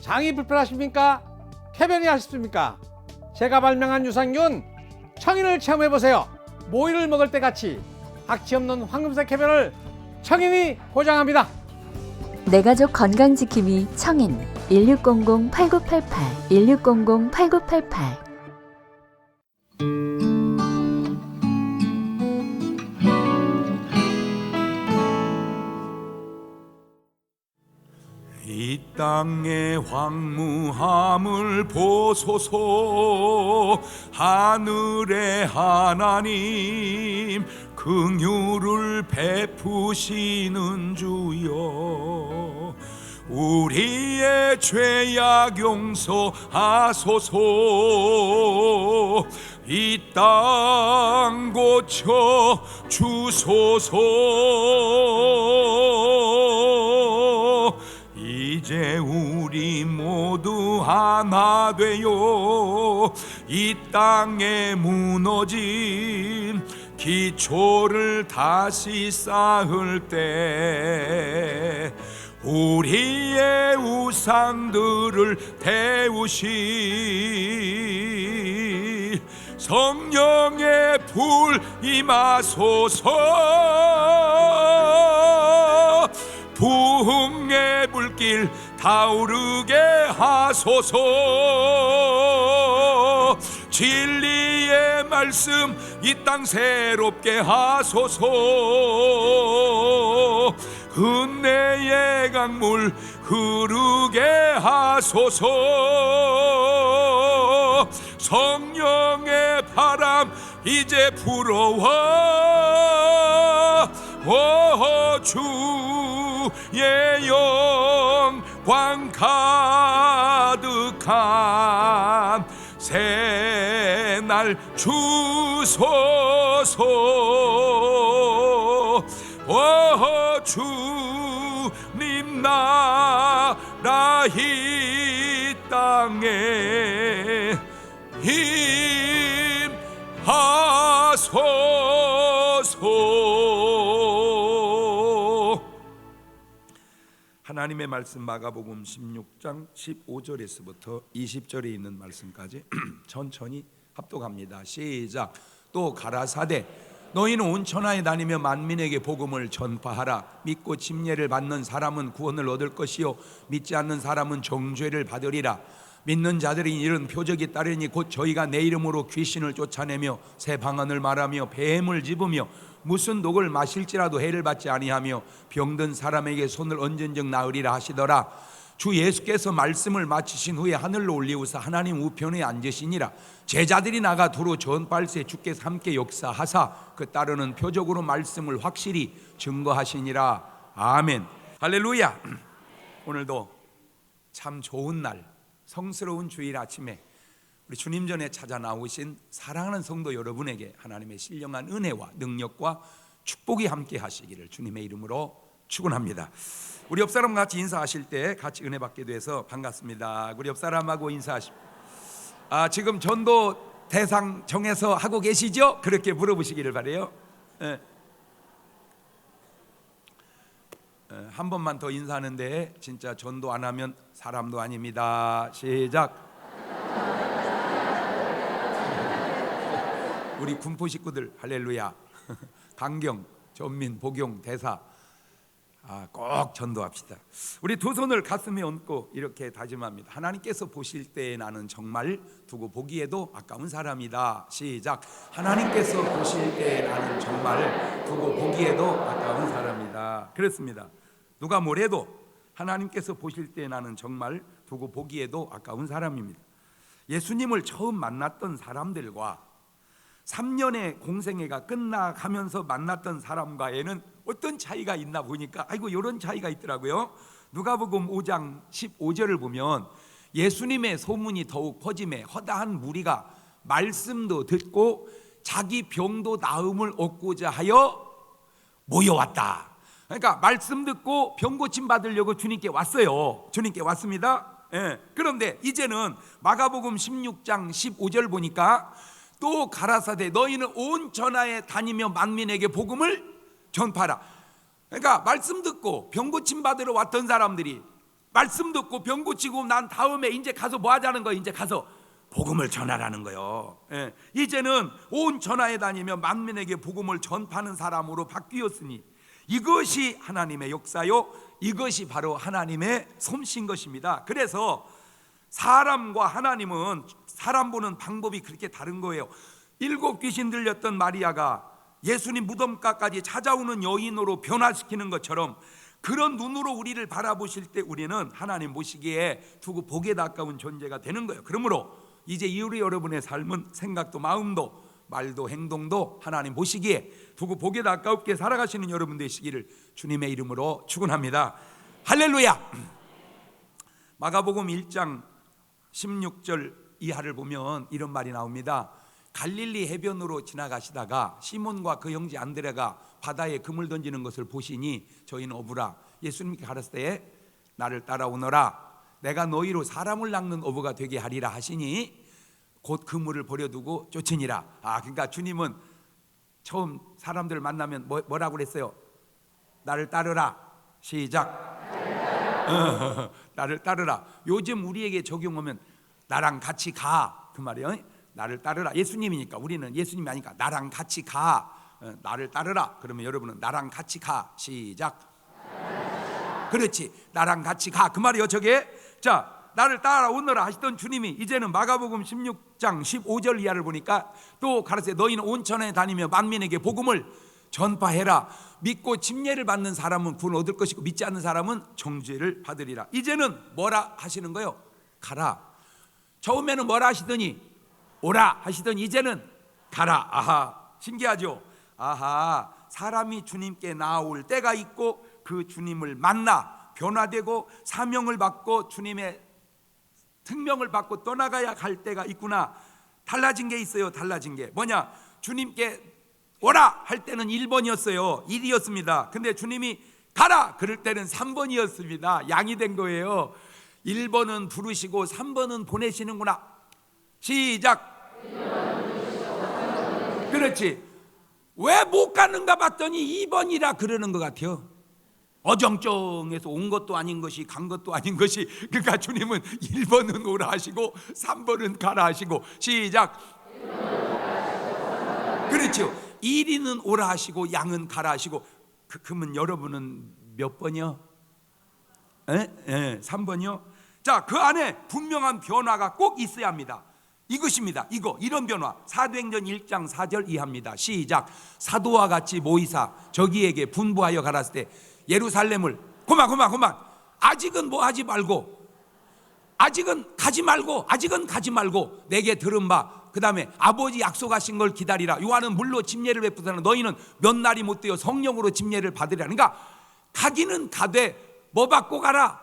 장이 불편하십니까? 쾌변이 하십니까? 제가 발명한 유산균 청인을 체험해보세요. 모이를 먹을 때 같이 악취 없는 황금색 쾌변을 청인이 보장합니다. 내 가족 건강지킴이 청인 1600-8988 1600-8988. 이 땅의 황무함을 보소서. 하늘의 하나님 긍휼을 베푸시는 주여, 우리의 죄악 용서하소서. 이 땅 고쳐 주소서. 이제 우리 모두 하나 되어 이 땅에 무너진 기초를 다시 쌓을 때 우리의 우상들을 태우시 성령의 불 임하소서. 부흥의 불길 타오르게 하소서. 진리의 말씀 이 땅 새롭게 하소서. 은혜의 강물 흐르게 하소서. 성령의 바람 이제 불어와. 주의 영광 가득한 새날 주소서. 주님 나라 이 땅에 임하소서. 하나님의 말씀 마가복음 16장 15절에서부터 20절에 있는 말씀까지 천천히 합독합니다. 시작. 또 가라사대 너희는 온 천하에 다니며 만민에게 복음을 전파하라. 믿고 침례를 받는 사람은 구원을 얻을 것이요 믿지 않는 사람은 정죄를 받으리라. 믿는 자들이 이런 표적이 따르니 곧 저희가 내 이름으로 귀신을 쫓아내며 새 방언을 말하며 뱀을 집으며 무슨 독을 마실지라도 해를 받지 아니하며 병든 사람에게 손을 얹은 적 나으리라 하시더라. 주 예수께서 말씀을 마치신 후에 하늘로 올리우사 하나님 우편에 앉으시니라. 제자들이 나가 두루 전발세 주께서 함께 역사하사 그 따르는 표적으로 말씀을 확실히 증거하시니라. 아멘. 할렐루야. 오늘도 참 좋은 날, 성스러운 주일 아침에 우리 주님 전에 찾아 나오신 사랑하는 성도 여러분에게 하나님의 신령한 은혜와 능력과 축복이 함께 하시기를 주님의 이름으로 축원합니다. 우리 옆 사람 같이 인사하실 때 같이 은혜 받게 돼서 반갑습니다. 우리 옆 사람하고 인사하십시오. 지금 전도 대상 정해서 하고 계시죠? 그렇게 물어보시기를 바래요. 한 번만 더 인사하는데 진짜 전도 안 하면 사람도 아닙니다. 시작. 우리 군포 식구들 할렐루야. 강경, 전민, 복용, 대사 꼭 전도합시다. 우리 두 손을 가슴에 얹고 이렇게 다짐합니다. 하나님께서 보실 때 나는 정말 두고 보기에도 아까운 사람이다. 시작. 하나님께서 보실 때 나는 정말 두고 보기에도 아까운 사람이다. 그렇습니다. 누가 뭐래도 하나님께서 보실 때 나는 정말 두고 보기에도 아까운 사람입니다. 예수님을 처음 만났던 사람들과 3년의 공생애가 끝나가면서 만났던 사람과에는 어떤 차이가 있나 보니까 이런 차이가 있더라고요. 누가복음 5장 15절을 보면 예수님의 소문이 더욱 퍼짐에 허다한 무리가 말씀도 듣고 자기 병도 나음을 얻고자 하여 모여왔다. 그러니까 말씀 듣고 병 고침 받으려고 주님께 왔어요. 주님께 왔습니다. 그런데 이제는 마가복음 16장 15절 보니까 또 가라사대 너희는 온 천하에 다니며 만민에게 복음을 전파하라. 그러니까 말씀 듣고 병 고침 받으러 왔던 사람들이 말씀 듣고 병 고치고 난 다음에 이제 가서 뭐 하자는 거예요? 이제 가서 복음을 전하라는 거예요. 예. 이제는 온 전하에 다니며 만민에게 복음을 전파하는 사람으로 바뀌었으니 이것이 하나님의 역사요, 이것이 바로 하나님의 솜씨인 것입니다. 그래서 사람과 하나님은 사람 보는 방법이 그렇게 다른 거예요. 7 귀신 들렸던 마리아가 예수님 무덤가까지 찾아오는 여인으로 변화시키는 것처럼 그런 눈으로 우리를 바라보실 때 우리는 하나님 보시기에 두고 복에 가까운 존재가 되는 거예요. 그러므로 이제 우리 여러분의 삶은 생각도 마음도 말도 행동도 하나님 보시기에 두고 복에 가깝게 살아가시는 여러분 되시기를 주님의 이름으로 축원합니다. 할렐루야. 마가복음 1장 16절 이하를 보면 이런 말이 나옵니다. 갈릴리 해변으로 지나가시다가 시몬과 그 형제 안드레가 바다에 그물 던지는 것을 보시니 저희는 어부라. 예수님께 가르칠 때에 나를 따라오너라. 내가 너희로 사람을 낚는 어부가 되게 하리라 하시니 곧 그물을 버려두고 쫓으니라. 그러니까 주님은 처음 사람들을 만나면 뭐라고 그랬어요? 나를 따르라. 시작. 나를 따르라. 요즘 우리에게 적용하면 나랑 같이 가, 그 말이에요. 나를 따르라. 예수님이니까 우리는 예수님이 아니까 나랑 같이 가. 나를 따르라. 그러면 여러분은 나랑 같이 가. 시작. 그렇지. 나랑 같이 가. 그 말이요. 저게. 자, 나를 따라오너라 하시던 주님이 이제는 마가복음 16장 15절 이하를 보니까 또 가르쳐 너희는 온 천하에 다니며 만민에게 복음을 전파해라. 믿고 침례를 받는 사람은 구원 얻을 것이고 믿지 않는 사람은 정죄를 받으리라. 이제는 뭐라 하시는 거예요? 가라. 처음에는 뭐라 하시더니 오라 하시더니 이제는 가라. 아하, 신기하죠? 아하, 사람이 주님께 나올 때가 있고 그 주님을 만나 변화되고 사명을 받고 주님의 특명을 받고 떠나가야 갈 때가 있구나. 달라진 게 있어요. 달라진 게 뭐냐? 주님께 오라 할 때는 1번이었어요 1이었습니다 근데 주님이 가라 그럴 때는 3번이었습니다 양이 된 거예요. 1번은 부르시고 3번은 보내시는구나. 시작. 그렇지. 왜 못 가는가 봤더니 2번이라 그러는 것 같아요. 어정쩡해서 온 것도 아닌 것이 간 것도 아닌 것이. 그러니까 주님은 1번은 오라 하시고 3번은 가라 하시고. 시작. 그렇죠. 1위는 오라 하시고 양은 가라 하시고. 그러면 여러분은 몇 번이요? 3번이요? 자, 그 안에 분명한 변화가 꼭 있어야 합니다. 이것입니다. 이런 변화. 사도행전 1장 4절 이하입니다. 시작. 사도와 같이 모이사 저기에게 분부하여 가라을 때 예루살렘을 그만 아직은 뭐 하지 말고 아직은 가지 말고 내게 들은 바 그 다음에 아버지 약속하신 걸 기다리라. 요한은 물로 침례를 베푸사는 너희는 몇 날이 못 되어 성령으로 침례를 받으리라. 그러니까 가기는 가되 뭐 받고 가라?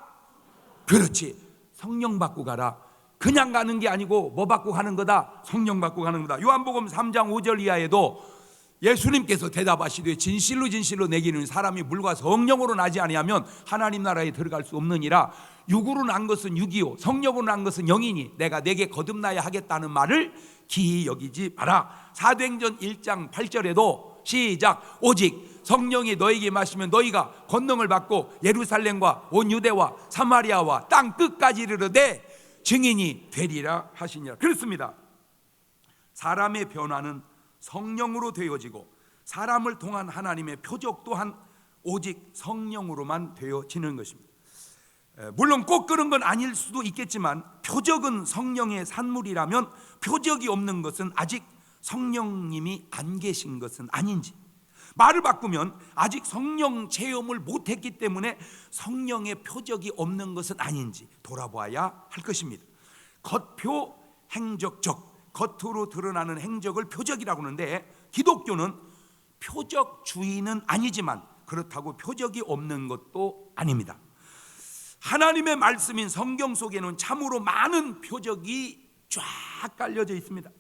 그렇지. 성령 받고 가라. 그냥 가는 게 아니고 뭐 받고 가는 거다? 성령 받고 가는 거다. 요한복음 3장 5절 이하에도 예수님께서 대답하시되 진실로 내기는 사람이 물과 성령으로 나지 아니하면 하나님 나라에 들어갈 수 없느니라. 육으로 난 것은 육이요 성령으로 난 것은 영이니 내가 내게 거듭나야 하겠다는 말을 기히 여기지 마라. 사도행전 1장 8절에도 시작. 오직 성령이 너에게 마시면 너희가 권능을 받고 예루살렘과 온 유대와 사마리아와 땅 끝까지 이르르되 증인이 되리라 하시니라. 그렇습니다. 사람의 변화는 성령으로 되어지고 사람을 통한 하나님의 표적 또한 오직 성령으로만 되어지는 것입니다. 물론 꼭 그런 건 아닐 수도 있겠지만 표적은 성령의 산물이라면 표적이 없는 것은 아직 성령님이 안 계신 것은 아닌지, 말을 바꾸면 아직 성령 체험을 못했기 때문에 성령의 표적이 없는 것은 아닌지 돌아봐야 할 것입니다. 겉표 행적적, 겉으로 드러나는 행적을 표적이라고 하는데 기독교는 표적주의는 아니지만 그렇다고 표적이 없는 것도 아닙니다. 하나님의 말씀인 성경 속에는 참으로 많은 표적이 쫙 깔려져 있습니다.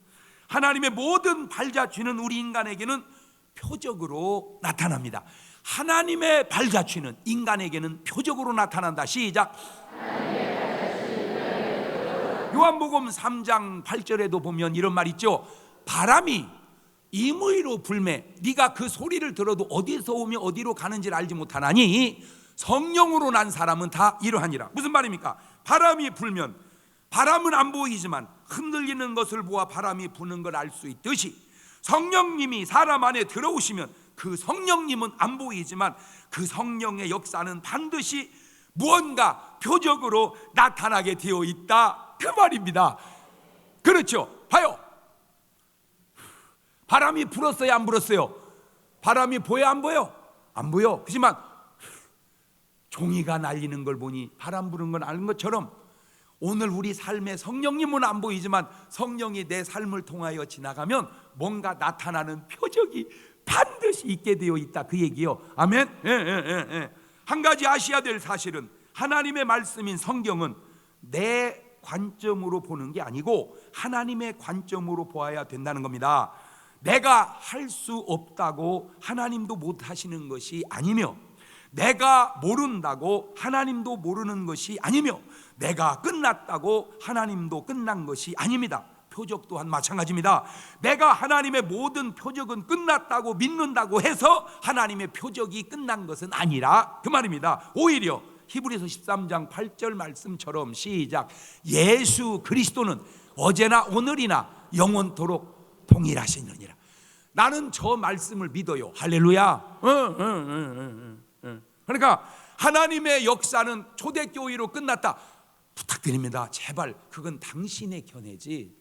하나님의 모든 발자취는 우리 인간에게는 표적으로 나타납니다. 하나님의 발자취는 인간에게는 표적으로 나타난다. 시작. 요한복음 3장 8절에도 보면 이런 말 있죠. 바람이 임의로 불매 네가 그 소리를 들어도 어디서 오며 어디로 가는지를 알지 못하나니 성령으로 난 사람은 다 이러하니라. 무슨 말입니까? 바람이 불면 바람은 안 보이지만 흔들리는 것을 보아 바람이 부는 걸 알 수 있듯이 성령님이 사람 안에 들어오시면 그 성령님은 안 보이지만 그 성령의 역사는 반드시 무언가 표적으로 나타나게 되어 있다, 그 말입니다. 그렇죠? 봐요. 바람이 불었어요, 안 불었어요? 바람이 보여, 안 보여? 안 보여. 하지만 종이가 날리는 걸 보니 바람 부는 건 아는 것처럼 오늘 우리 삶에 성령님은 안 보이지만 성령이 내 삶을 통하여 지나가면 뭔가 나타나는 표적이 반드시 있게 되어 있다, 그 얘기요. 아멘. 한 가지 아셔야 될 사실은 하나님의 말씀인 성경은 내 관점으로 보는 게 아니고 하나님의 관점으로 보아야 된다는 겁니다. 내가 할 수 없다고 하나님도 못 하시는 것이 아니며, 내가 모른다고 하나님도 모르는 것이 아니며, 내가 끝났다고 하나님도 끝난 것이 아닙니다. 표적 또한 마찬가지입니다. 내가 하나님의 모든 표적은 끝났다고 믿는다고 해서 하나님의 표적이 끝난 것은 아니라, 그 말입니다. 오히려 히브리서 13장 8절 말씀처럼, 시작, 예수 그리스도는 어제나 오늘이나 영원토록 동일하시느니라. 나는 저 말씀을 믿어요. 할렐루야. 그러니까 하나님의 역사는 초대교회로 끝났다. 부탁드립니다. 제발 그건 당신의 견해지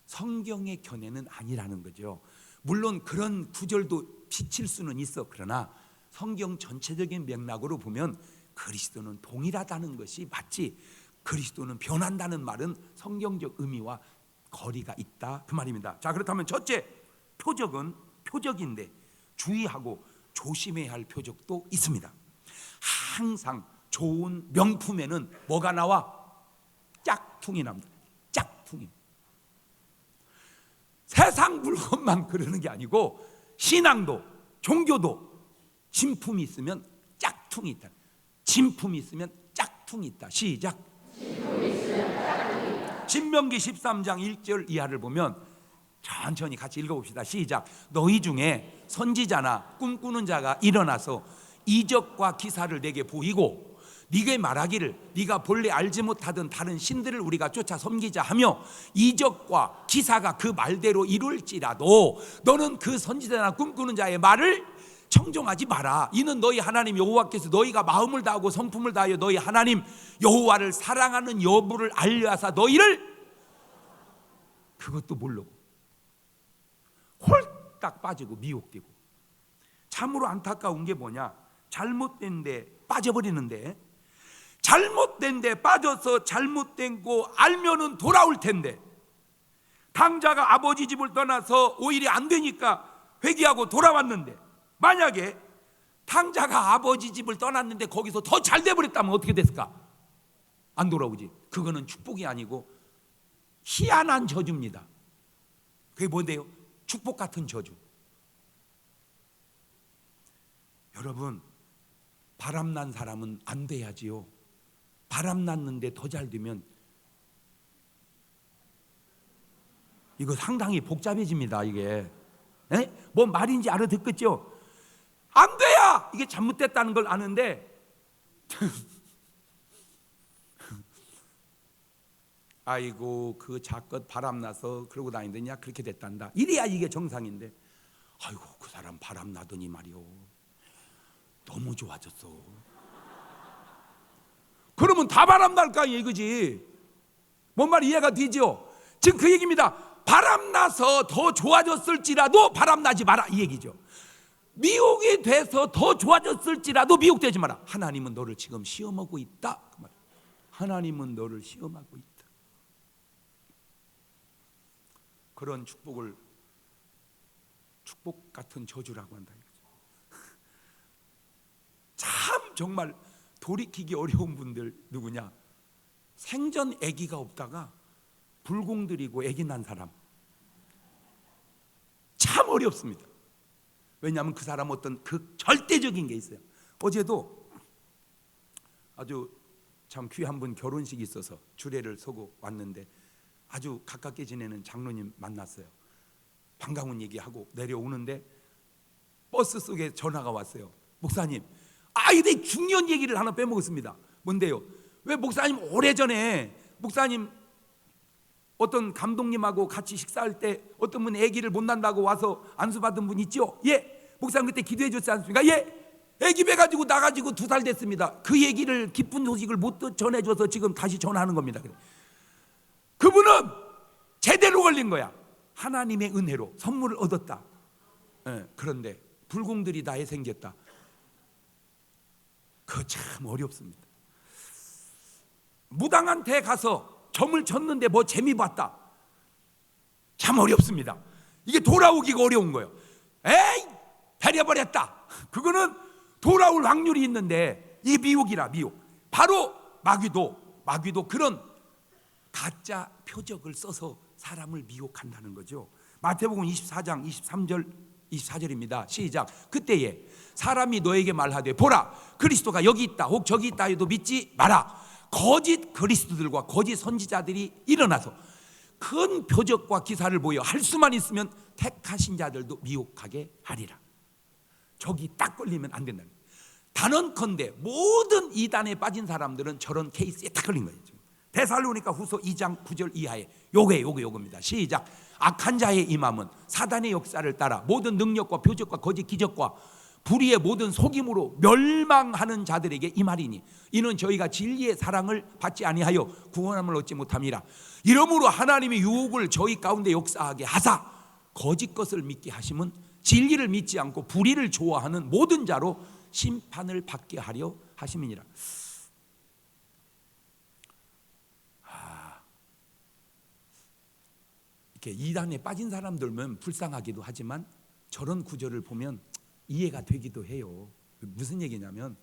성경의 견해는 아니라는 거죠. 물론 그런 구절도 비칠 수는 있어. 그러나 성경 전체적인 맥락으로 보면 그리스도는 동일하다는 것이 맞지, 그리스도는 변한다는 말은 성경적 의미와 거리가 있다, 그 말입니다. 자, 그렇다면 첫째, 표적은 표적인데 주의하고 조심해야 할 표적도 있습니다. 항상 좋은 명품에는 뭐가 나와? 짝퉁이 납니다. 짝퉁이. 세상 물건만 그러는 게 아니고 신앙도 종교도 진품이 있으면 짝퉁이 있다. 진품이 있으면 짝퉁이 있다. 시작. 신명기 13장 1절 이하를 보면 천천히 같이 읽어봅시다. 시작. 너희 중에 선지자나 꿈꾸는 자가 일어나서 이적과 기사를 내게 보이고 네게 말하기를 네가 본래 알지 못하던 다른 신들을 우리가 쫓아 섬기자 하며 이적과 기사가 그 말대로 이룰지라도 너는 그 선지자나 꿈꾸는 자의 말을 청종하지 마라. 이는 너희 하나님 여호와께서 너희가 마음을 다하고 성품을 다하여 너희 하나님 여호와를 사랑하는 여부를 알려하사 너희를, 그것도 모르고 홀딱 빠지고 미혹되고. 참으로 안타까운 게 뭐냐? 잘못된 데 빠져버리는데, 잘못된 데 빠져서 잘못된 거 알면은 돌아올 텐데, 당자가 아버지 집을 떠나서 오히려 안 되니까 회개하고 돌아왔는데, 만약에 당자가 아버지 집을 떠났는데 거기서 더 잘 돼버렸다면 어떻게 됐을까? 안 돌아오지. 그거는 축복이 아니고 희한한 저주입니다. 그게 뭔데요? 축복 같은 저주. 여러분, 바람난 사람은 안 돼야지요. 바람났는데 더 잘 되면 이거 상당히 복잡해집니다. 이게 뭔 말인지 알아듣겠죠? 안 돼야 이게 잘못됐다는 걸 아는데 아이고 그 자껏 바람나서 그러고 다니더냐 그렇게 됐단다. 이래야 이게 정상인데, 아이고 그 사람 바람나더니 말이요 너무 좋아졌어. 그러면 다 바람날까 이거지. 뭔 말 이해가 되죠? 지금 그 얘기입니다. 바람나서 더 좋아졌을지라도 바람나지 마라, 이 얘기죠. 미혹이 돼서 더 좋아졌을지라도 미혹되지 마라. 하나님은 너를 지금 시험하고 있다, 그 말. 하나님은 너를 시험하고 있다. 그런 축복을 축복 같은 저주라고 한다 이거죠. 참 정말 돌이키기 어려운 분들 누구냐? 생전 아기가 없다가 불공 들이고 아기 난 사람. 참 어렵습니다. 왜냐하면 그 사람 어떤 그 절대적인 게 있어요. 어제도 아주 참 귀한 분 결혼식이 있어서 주례를 서고 왔는데 아주 가깝게 지내는 장로님 만났어요. 반가운 얘기하고 내려오는데 버스 속에 전화가 왔어요. 목사님, 근데 중요한 얘기를 하나 빼먹었습니다. 뭔데요? 왜 목사님 오래전에 목사님 어떤 감독님하고 같이 식사할 때 어떤 분 아기를 못 낳는다고 와서 안수받은 분 있죠? 예. 목사님 그때 기도해 줬지 않습니까? 예. 아기 배가지고 나가지고 2살 됐습니다. 그 얘기를 기쁜 소식을 못 전해줘서 지금 다시 전하는 겁니다. 그분은 제대로 걸린 거야. 하나님의 은혜로 선물을 얻었다. 예. 그런데 불공들이 다 생겼다. 그거 참 어렵습니다. 무당한테 가서 점을 쳤는데 뭐 재미 봤다. 참 어렵습니다. 이게 돌아오기가 어려운 거예요. 에이, 배려버렸다. 그거는 돌아올 확률이 있는데 이게 미혹이라 미혹. 바로 마귀도 그런 가짜 표적을 써서 사람을 미혹한다는 거죠. 마태복음 24장 23절 24절입니다. 시작. 그때에 사람이 너에게 말하되 보라 그리스도가 여기 있다 혹 저기 있다 해도 믿지 마라. 거짓 그리스도들과 거짓 선지자들이 일어나서 큰 표적과 기사를 보여 할 수만 있으면 택하신 자들도 미혹하게 하리라. 저기 딱 걸리면 안 된다는 거예요. 단언컨대 모든 이단에 빠진 사람들은 저런 케이스에 딱 걸린 거예요. 데살로니가 후서 2장 9절 이하에 요겁니다. 시작. 악한 자의 임함은 사단의 역사를 따라 모든 능력과 표적과 거짓 기적과 불의의 모든 속임으로 멸망하는 자들에게 임하리니 이는 저희가 진리의 사랑을 받지 아니하여 구원함을 얻지 못함이라. 이러므로 하나님의 유혹을 저희 가운데 역사하게 하사 거짓 것을 믿게 하심은 진리를 믿지 않고 불의를 좋아하는 모든 자로 심판을 받게 하려 하심이니라. 이렇게 이단에 빠진 사람들은 불쌍하기도 하지만 저런 구절을 보면 이해가 되기도 해요. 무슨 얘기냐면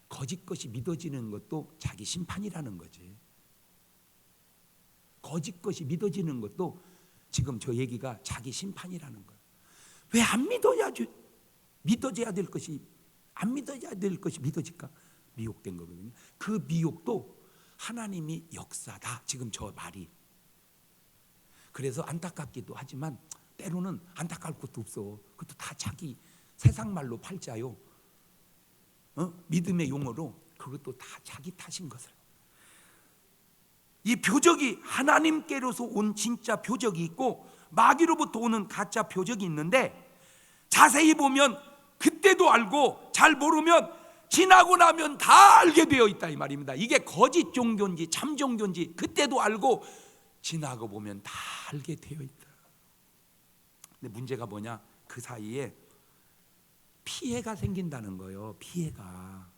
거짓 것이 믿어지는 것도 자기 심판이라는 거지. 거짓 것이 믿어지는 것도 지금 저 얘기가 자기 심판이라는 거예요. 왜 안 믿어져야 될 것이 안 믿어져야 될 것이 믿어질까? 미혹된 거거든요. 그 미혹도 하나님이 역사다. 지금 저 말이. 그래서 안타깝기도 하지만 때로는 안타까울 것도 없어. 그것도 다 자기 세상 말로 팔자요. 믿음의 용어로 그것도 다 자기 탓인 것을. 이 표적이 하나님께로서 온 진짜 표적이 있고 마귀로부터 오는 가짜 표적이 있는데 자세히 보면 그때도 알고 잘 모르면 지나고 나면 다 알게 되어 있다 이 말입니다. 이게 거짓 종교인지 참 종교인지 그때도 알고 지나고 보면 다 알게 되어 있다. 근데 문제가 뭐냐? 그 사이에 피해가 생긴다는 거예요. 피해가.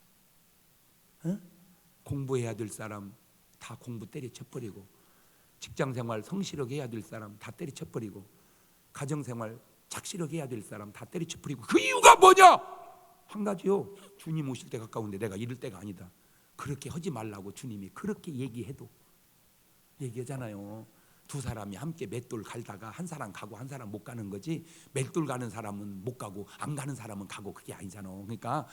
공부해야 될 사람 다 공부 때려쳐버리고, 직장생활 성실하게 해야 될 사람 다 때려쳐버리고, 가정생활 착실하게 해야 될 사람 다 때려쳐버리고. 그 이유가 뭐냐? 한 가지요. 주님 오실 때 가까운데 내가 이럴 때가 아니다. 그렇게 하지 말라고 주님이 그렇게 얘기하잖아요. 두 사람이 함께 맷돌 갈다가 한 사람 가고 한 사람 못 가는 거지, 맷돌 가는 사람은 못 가고 안 가는 사람은 가고, 그게 아니잖아. 그러니까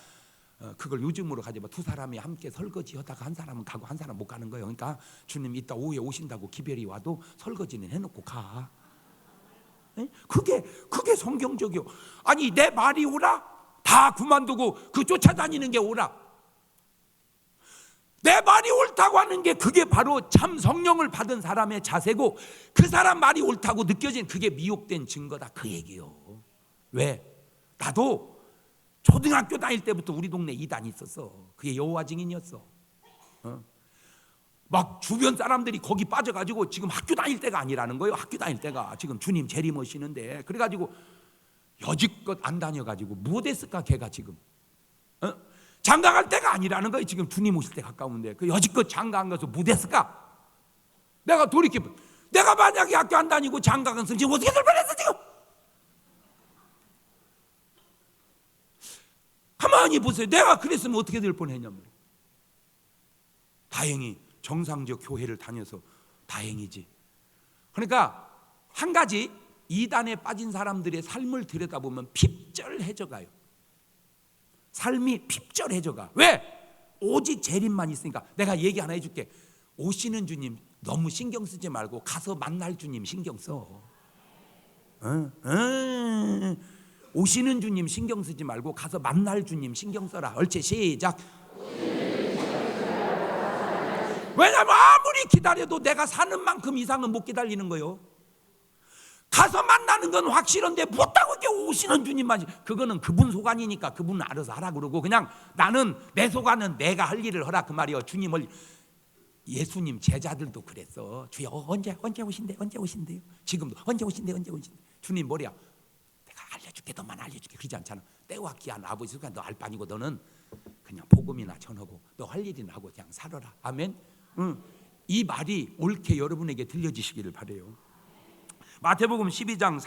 그걸 요즘으로 가지 마. 두 사람이 함께 설거지 하다가 한 사람은 가고 한 사람 못 가는 거예요. 그러니까 주님 이따 오후에 오신다고 기별이 와도 설거지는 해놓고 가. 그게 성경적이요. 아니 내 말이 오라? 다 그만두고 그 쫓아다니는 게 오라? 내 말이 옳다고 하는 게 그게 바로 참 성령을 받은 사람의 자세고, 그 사람 말이 옳다고 느껴진 그게 미혹된 증거다, 그 얘기요. 왜? 나도 초등학교 다닐 때부터 우리 동네 이단이 있었어. 그게 여호와 증인이었어. 막 주변 사람들이 거기 빠져가지고 지금 학교 다닐 때가 아니라는 거예요. 학교 다닐 때가 지금 주님 재림하시는데, 그래가지고 여지껏 안 다녀가지고 뭐 됐을까 걔가 지금. 장가갈 때가 아니라는 거예요. 지금 주님 오실 때 가까운데 그 여지껏 장가 안 가서 뭐 됐을까? 내가 돌이켜, 내가 만약에 학교 안 다니고 장가 갔으면 지금 어떻게 될 뻔했어 지금? 가만히 보세요. 내가 그랬으면 어떻게 될 뻔했냐면. 다행히 정상적 교회를 다녀서 다행이지. 그러니까 한 가지, 이단에 빠진 사람들의 삶을 들여다보면 핍절해져가요. 삶이 핍절해져가. 왜? 오직 재림만 있으니까. 내가 얘기 하나 해줄게. 오시는 주님 너무 신경 쓰지 말고 가서 만날 주님 신경 써. 오시는 주님 신경 쓰지 말고 가서 만날 주님 신경 써라. 옳지, 시작. 왜냐면 아무리 기다려도 내가 사는 만큼 이상은 못 기다리는 거예요. 가서 만나는 건 확실한데 못하고 이렇게 오시는 주님만, 그거는 그분 소관이니까 그분은 알아서 하라 그러고, 그냥 나는 내 소관은 내가 할 일을 하라 그 말이에요. 주님을, 예수님 제자들도 그랬어. 주여 언제 오신대, 언제 오신대요? 지금도 언제 오신대, 언제 오신대. 주님 뭐래요? 내가 알려줄게, 너만 알려줄게. 그러지 않잖아. 때와 기한 아버지가 너 알 바니고 너는 그냥 복음이나 전하고 너 할 일이나 하고 그냥 살아라. 아멘. 이 말이 옳게 여러분에게 들려지시기를 바래요. 마태복음 12장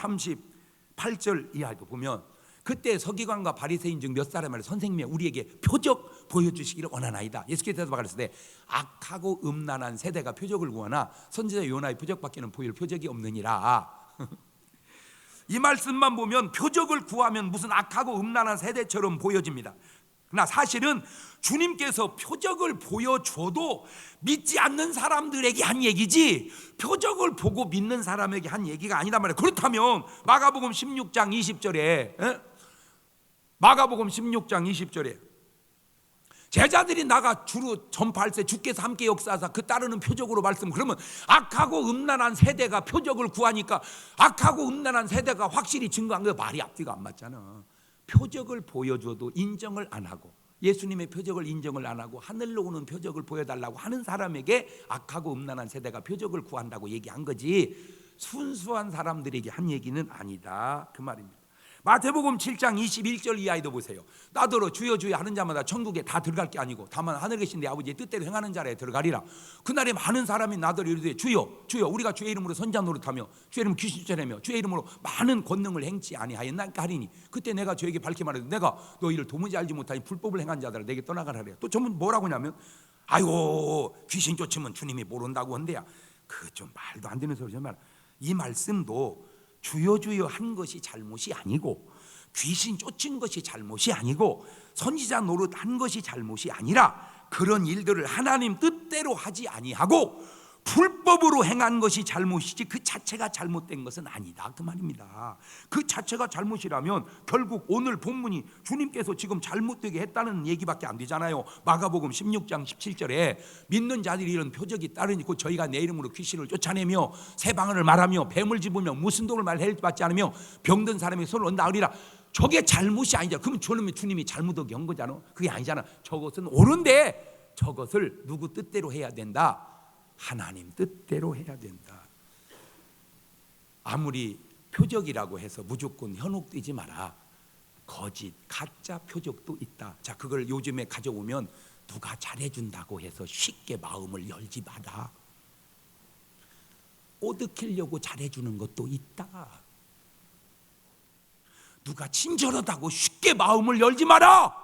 38절 이하도 보면, 그때 서기관과 바리새인 중 몇 사람을 선생님이 우리에게 표적 보여주시기를 원하나이다. 예수께서 가르치되 악하고 음란한 세대가 표적을 구하나 선지자 요나의 표적밖에는 보일 표적이 없느니라. 이 말씀만 보면 표적을 구하면 무슨 악하고 음란한 세대처럼 보여집니다. 그러나 사실은 주님께서 표적을 보여줘도 믿지 않는 사람들에게 한 얘기지 표적을 보고 믿는 사람에게 한 얘기가 아니란 말이에요. 그렇다면 마가복음 16장 20절에 마가복음 16장 20절에 제자들이 나가 주로 전파할 때 주께서 함께 역사하사 그 따르는 표적으로 말씀, 그러면 악하고 음란한 세대가 표적을 구하니까 악하고 음란한 세대가 확실히 증거한 거 말이 앞뒤가 안 맞잖아. 표적을 보여줘도 인정을 안 하고, 예수님의 표적을 인정을 안 하고 하늘로 오는 표적을 보여달라고 하는 사람에게 악하고 음란한 세대가 표적을 구한다고 얘기한 거지 순수한 사람들에게 한 얘기는 아니다 그 말입니다. 마태복음 7장 21절 이하에도 보세요. 나더러 주여 주여 하는 자마다 천국에 다 들어갈 게 아니고 다만 하늘에 계신 내 아버지의 뜻대로 행하는 자라에 들어가리라. 그날에 많은 사람이 나더러 이르되 주여 주여 우리가 주의 이름으로 선자 노릇하며 주의 이름으로 귀신 쫓아내며 주의 이름으로 많은 권능을 행치 아니하였나이까 하리니, 그때 내가 저에게 밝히 말하되 내가 너희를 도무지 알지 못하니 불법을 행한 자들아 내게 떠나가라 하래요. 또 전문 뭐라고 하냐면 아이고 귀신 쫓으면 주님이 모른다고 한대야. 그 좀 말도 안 되는 소리죠. 이 말씀도 주여 주여 한 것이 잘못이 아니고 귀신 쫓은 것이 잘못이 아니고 선지자 노릇한 것이 잘못이 아니라 그런 일들을 하나님 뜻대로 하지 아니하고 불법으로 행한 것이 잘못이지 그 자체가 잘못된 것은 아니다 그 말입니다. 그 자체가 잘못이라면 결국 오늘 본문이 주님께서 지금 잘못되게 했다는 얘기밖에 안 되잖아요. 마가복음 16장 17절에 믿는 자들이 이런 표적이 따르니 곧 저희가 내 이름으로 귀신을 쫓아내며 새 방언을 말하며 뱀을 집으며 무슨 독을 말해받지 않으며 병든 사람에게 손을 나으리라. 저게 잘못이 아니잖아. 그럼 주님이 잘못하게 한 거잖아. 그게 아니잖아. 저것은 옳은데 저것을 누구 뜻대로 해야 된다? 하나님 뜻대로 해야 된다. 아무리 표적이라고 해서 무조건 현혹되지 마라. 거짓 가짜 표적도 있다. 자, 그걸 요즘에 가져오면 누가 잘해준다고 해서 쉽게 마음을 열지 마라. 꼬드키려고 잘해주는 것도 있다. 누가 친절하다고 쉽게 마음을 열지 마라.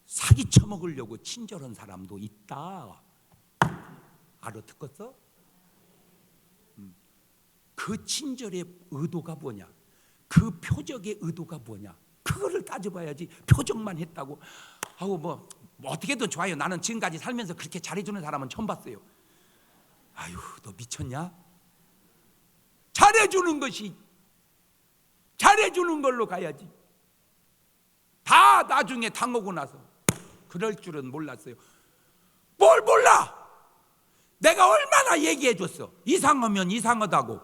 사기 쳐먹으려고 친절한 사람도 있다. 알아듣겠어? 그 친절의 의도가 뭐냐? 그 표적의 의도가 뭐냐? 그거를 따져봐야지. 표적만 했다고 하고 뭐 어떻게든 좋아요. 나는 지금까지 살면서 그렇게 잘해주는 사람은 처음 봤어요. 아유, 너 미쳤냐? 잘해주는 것이 잘해주는 걸로 가야지. 다 나중에 당하고 나서 그럴 줄은 몰랐어요. 뭘 몰라? 내가 얼마나 얘기해 줬어. 이상하면 이상하다고.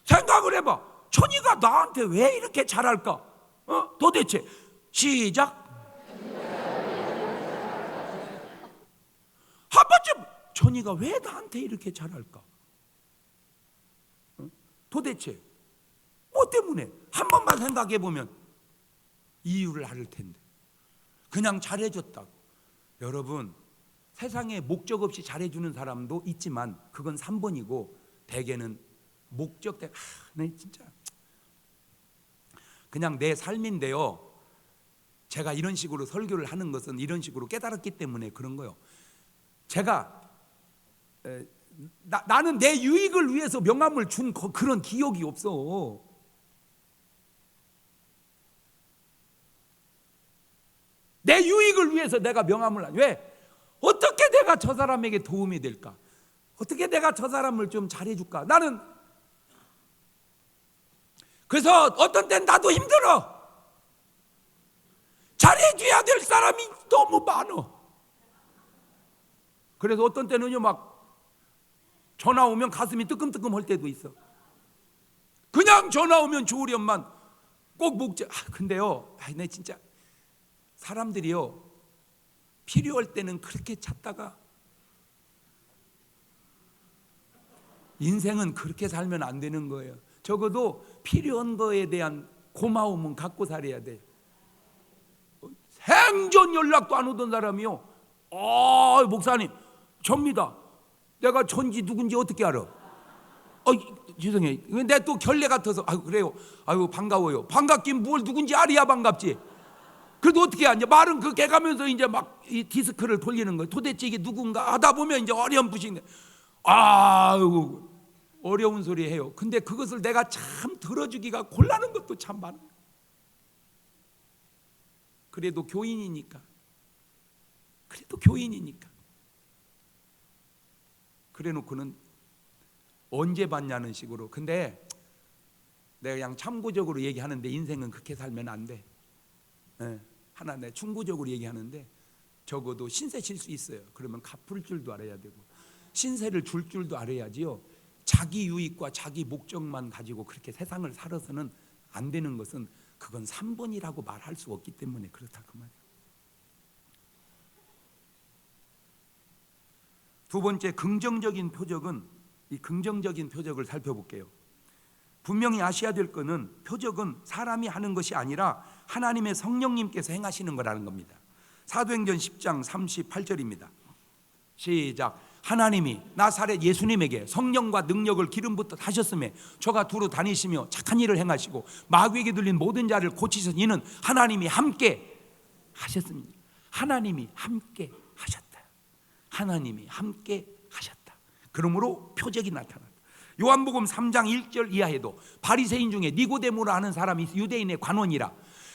생각을 해봐. 천이가 나한테 왜 이렇게 잘할까? 도대체. 시작. 한 번쯤 천이가 왜 나한테 이렇게 잘할까? 도대체 뭐 때문에? 한 번만 생각해 보면 이유를 알 텐데. 그냥 잘해줬다고. 여러분, 세상에 목적 없이 잘해주는 사람도 있지만 그건 3번이고 대개는 목적 때문에 네, 진짜 그냥 내 삶인데요. 제가 이런 식으로 설교를 하는 것은 이런 식으로 깨달았기 때문에 그런 거예요. 제가 나는 내 유익을 위해서 명함을 준 그런 기억이 없어. 내 유익을 위해서 내가 명함을 왜? 어떻게 내가 저 사람에게 도움이 될까? 어떻게 내가 저 사람을 좀 잘해줄까? 나는 그래서 어떤 땐 나도 힘들어. 잘해줘야 될 사람이 너무 많어. 그래서 어떤 때는요 막 전화 오면 가슴이 뜨끔뜨끔 할 때도 있어. 그냥 전화 오면 좋으련만 꼭 목재. 근데요, 내 진짜 사람들이요 필요할 때는 그렇게 찾다가 인생은 그렇게 살면 안 되는 거예요. 적어도 필요한 거에 대한 고마움은 갖고 살아야 돼. 생전 연락도 안 오던 사람이요. 목사님, 접니다. 내가 전지 누군지 어떻게 알아? 죄송해요. 내가 또 결례 같아서. 그래요. 반가워요. 반갑긴 뭘 누군지 알아야 반갑지. 그래도 어떻게 하냐? 말은 그렇게 가면서 이제 막 이 디스크를 돌리는 거예요. 도대체 이게 누군가 하다 보면 이제 어렴풋이 어려운 소리 해요. 근데 그것을 내가 참 들어주기가 곤란한 것도 참 많아요. 그래도 교인이니까. 그래 놓고는 언제 받냐는 식으로. 근데 내가 그냥 참고적으로 얘기하는데 인생은 그렇게 살면 안 돼. 하나 내 충고적으로 얘기하는데 적어도 신세 질 수 있어요. 그러면 갚을 줄도 알아야 되고 신세를 줄 줄도 알아야지요. 자기 유익과 자기 목적만 가지고 그렇게 세상을 살아서는 안 되는 것은 그건 3번이라고 말할 수 없기 때문에 그렇다 그 말이에요. 두 번째 긍정적인 표적은 이 긍정적인 표적을 살펴볼게요. 분명히 아셔야 될 것은 표적은 사람이 하는 것이 아니라 하나님의 성령님께서 행하시는 거라는 겁니다. 사도행전 10장 38절입니다. 시작. 하나님이 나사렛 예수님에게 성령과 능력을 기름 붓듯 하셨음에 저가 두루 다니시며 착한 일을 행하시고 마귀에게 들린 모든 자를 고치셔서 이는 하나님이 함께 하셨습니다. 하나님이 함께 하셨다. 하나님이 함께 하셨다. 그러므로 표적이 나타났다. 요한복음 3장 1절 이하에도 바리새인 중에 니고데모라 하는 사람이 유대인의 관원이라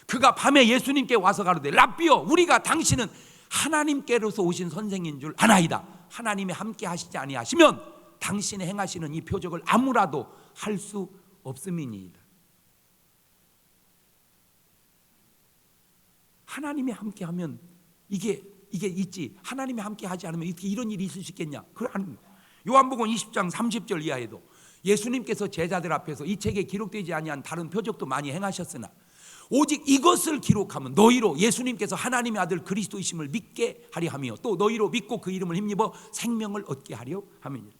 그가 밤에 예수님께 와서 가로되 랍비여 우리가 당신은 하나님께로서 오신 선생인 줄 아나이다. 하나님이 함께 하시지 아니하시면 당신이 행하시는 이 표적을 아무라도 할 수 없음이니이다. 하나님이 함께 하면 이게 있지. 하나님이 함께 하지 않으면 어떻게 이런 일이 있을 수 있겠냐? 그건 아닙니다. 요한복음 20장 30절 이하에도 예수님께서 제자들 앞에서 이 책에 기록되지 아니한 다른 표적도 많이 행하셨으나 오직 이것을 기록하면 너희로 예수님께서 하나님의 아들 그리스도이심을 믿게 하려 하며 또 너희로 믿고 그 이름을 힘입어 생명을 얻게 하려 함이니라.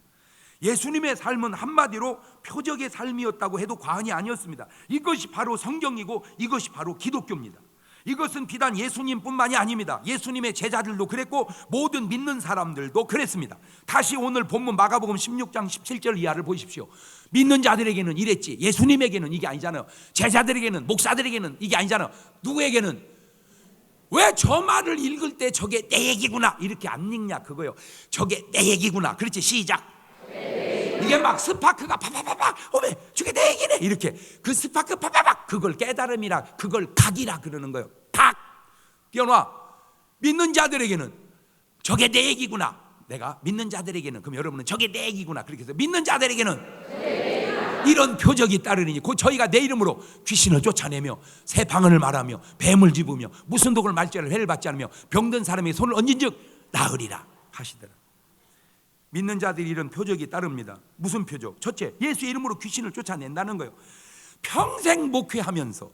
예수님의 삶은 한마디로 표적의 삶이었다고 해도 과언이 아니었습니다. 이것이 바로 성경이고 이것이 바로 기독교입니다. 이것은 비단 예수님뿐만이 아닙니다. 예수님의 제자들도 그랬고 모든 믿는 사람들도 그랬습니다. 다시 오늘 본문 마가복음 16장 17절 이하를 보십시오. 믿는 자들에게는 이랬지. 예수님에게는 이게 아니잖아요. 제자들에게는, 목사들에게는 이게 아니잖아요. 누구에게는? 왜 저 말을 읽을 때 저게 내 얘기구나 이렇게 안 읽냐 그거요. 저게 내 얘기구나. 그렇지. 시작. 이게 막 스파크가 파파파파 오메 저게 내 얘기네 이렇게 그 스파크 파파박 그걸 깨달음이라 그걸 각이라 그러는 거예요. 각 껴놔. 믿는 자들에게는 저게 내 얘기구나. 내가 믿는 자들에게는 그럼 여러분은 저게 내 얘기구나 그렇게 해서 믿는 자들에게는 이런 표적이 따르니 곧 저희가 내 이름으로 귀신을 쫓아내며 새 방언을 말하며 뱀을 집으며 무슨 독을 말지를 해를 받지 않으며 병든 사람의 손을 얹은즉 나으리라 하시더라. 믿는 자들이 이런 표적이 따릅니다. 무슨 표적? 첫째, 예수 이름으로 귀신을 쫓아낸다는 거예요. 평생 목회하면서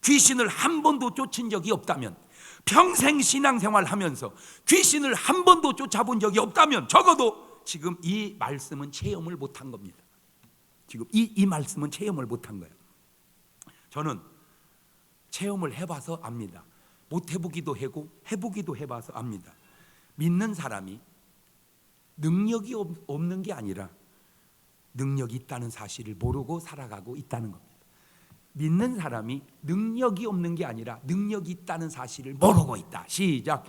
귀신을 한 번도 쫓은 적이 없다면, 평생 신앙생활하면서 귀신을 한 번도 쫓아본 적이 없다면 적어도 지금 이 말씀은 체험을 못한 겁니다. 지금 이 말씀은 체험을 못한 거예요. 저는 체험을 해봐서 압니다. 못 해보기도 하고 해보기도 해봐서 압니다. 믿는 사람이 능력이 없는 게 아니라 능력이 있다는 사실을 모르고 살아가고 있다는 겁니다. 믿는 사람이 능력이 없는 게 아니라 능력이 있다는 사실을 모르고 있다. 시작.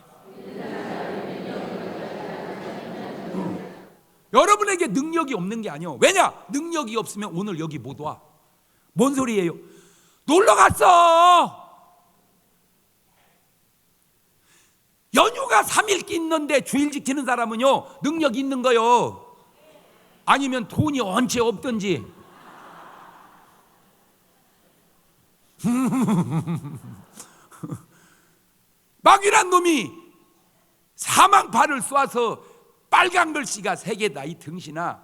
여러분에게 능력이 없는 게 아니에요. 왜냐? 능력이 없으면 오늘 여기 못 와. 뭔 소리예요? 놀러 갔어. 연휴가 3일 있는데 주일 지키는 사람은요 능력이 있는 거요. 아니면 돈이 언제 없든지 마귀란 놈이 사망파를 쏘아서 빨간 글씨가 3개다 이 등신아.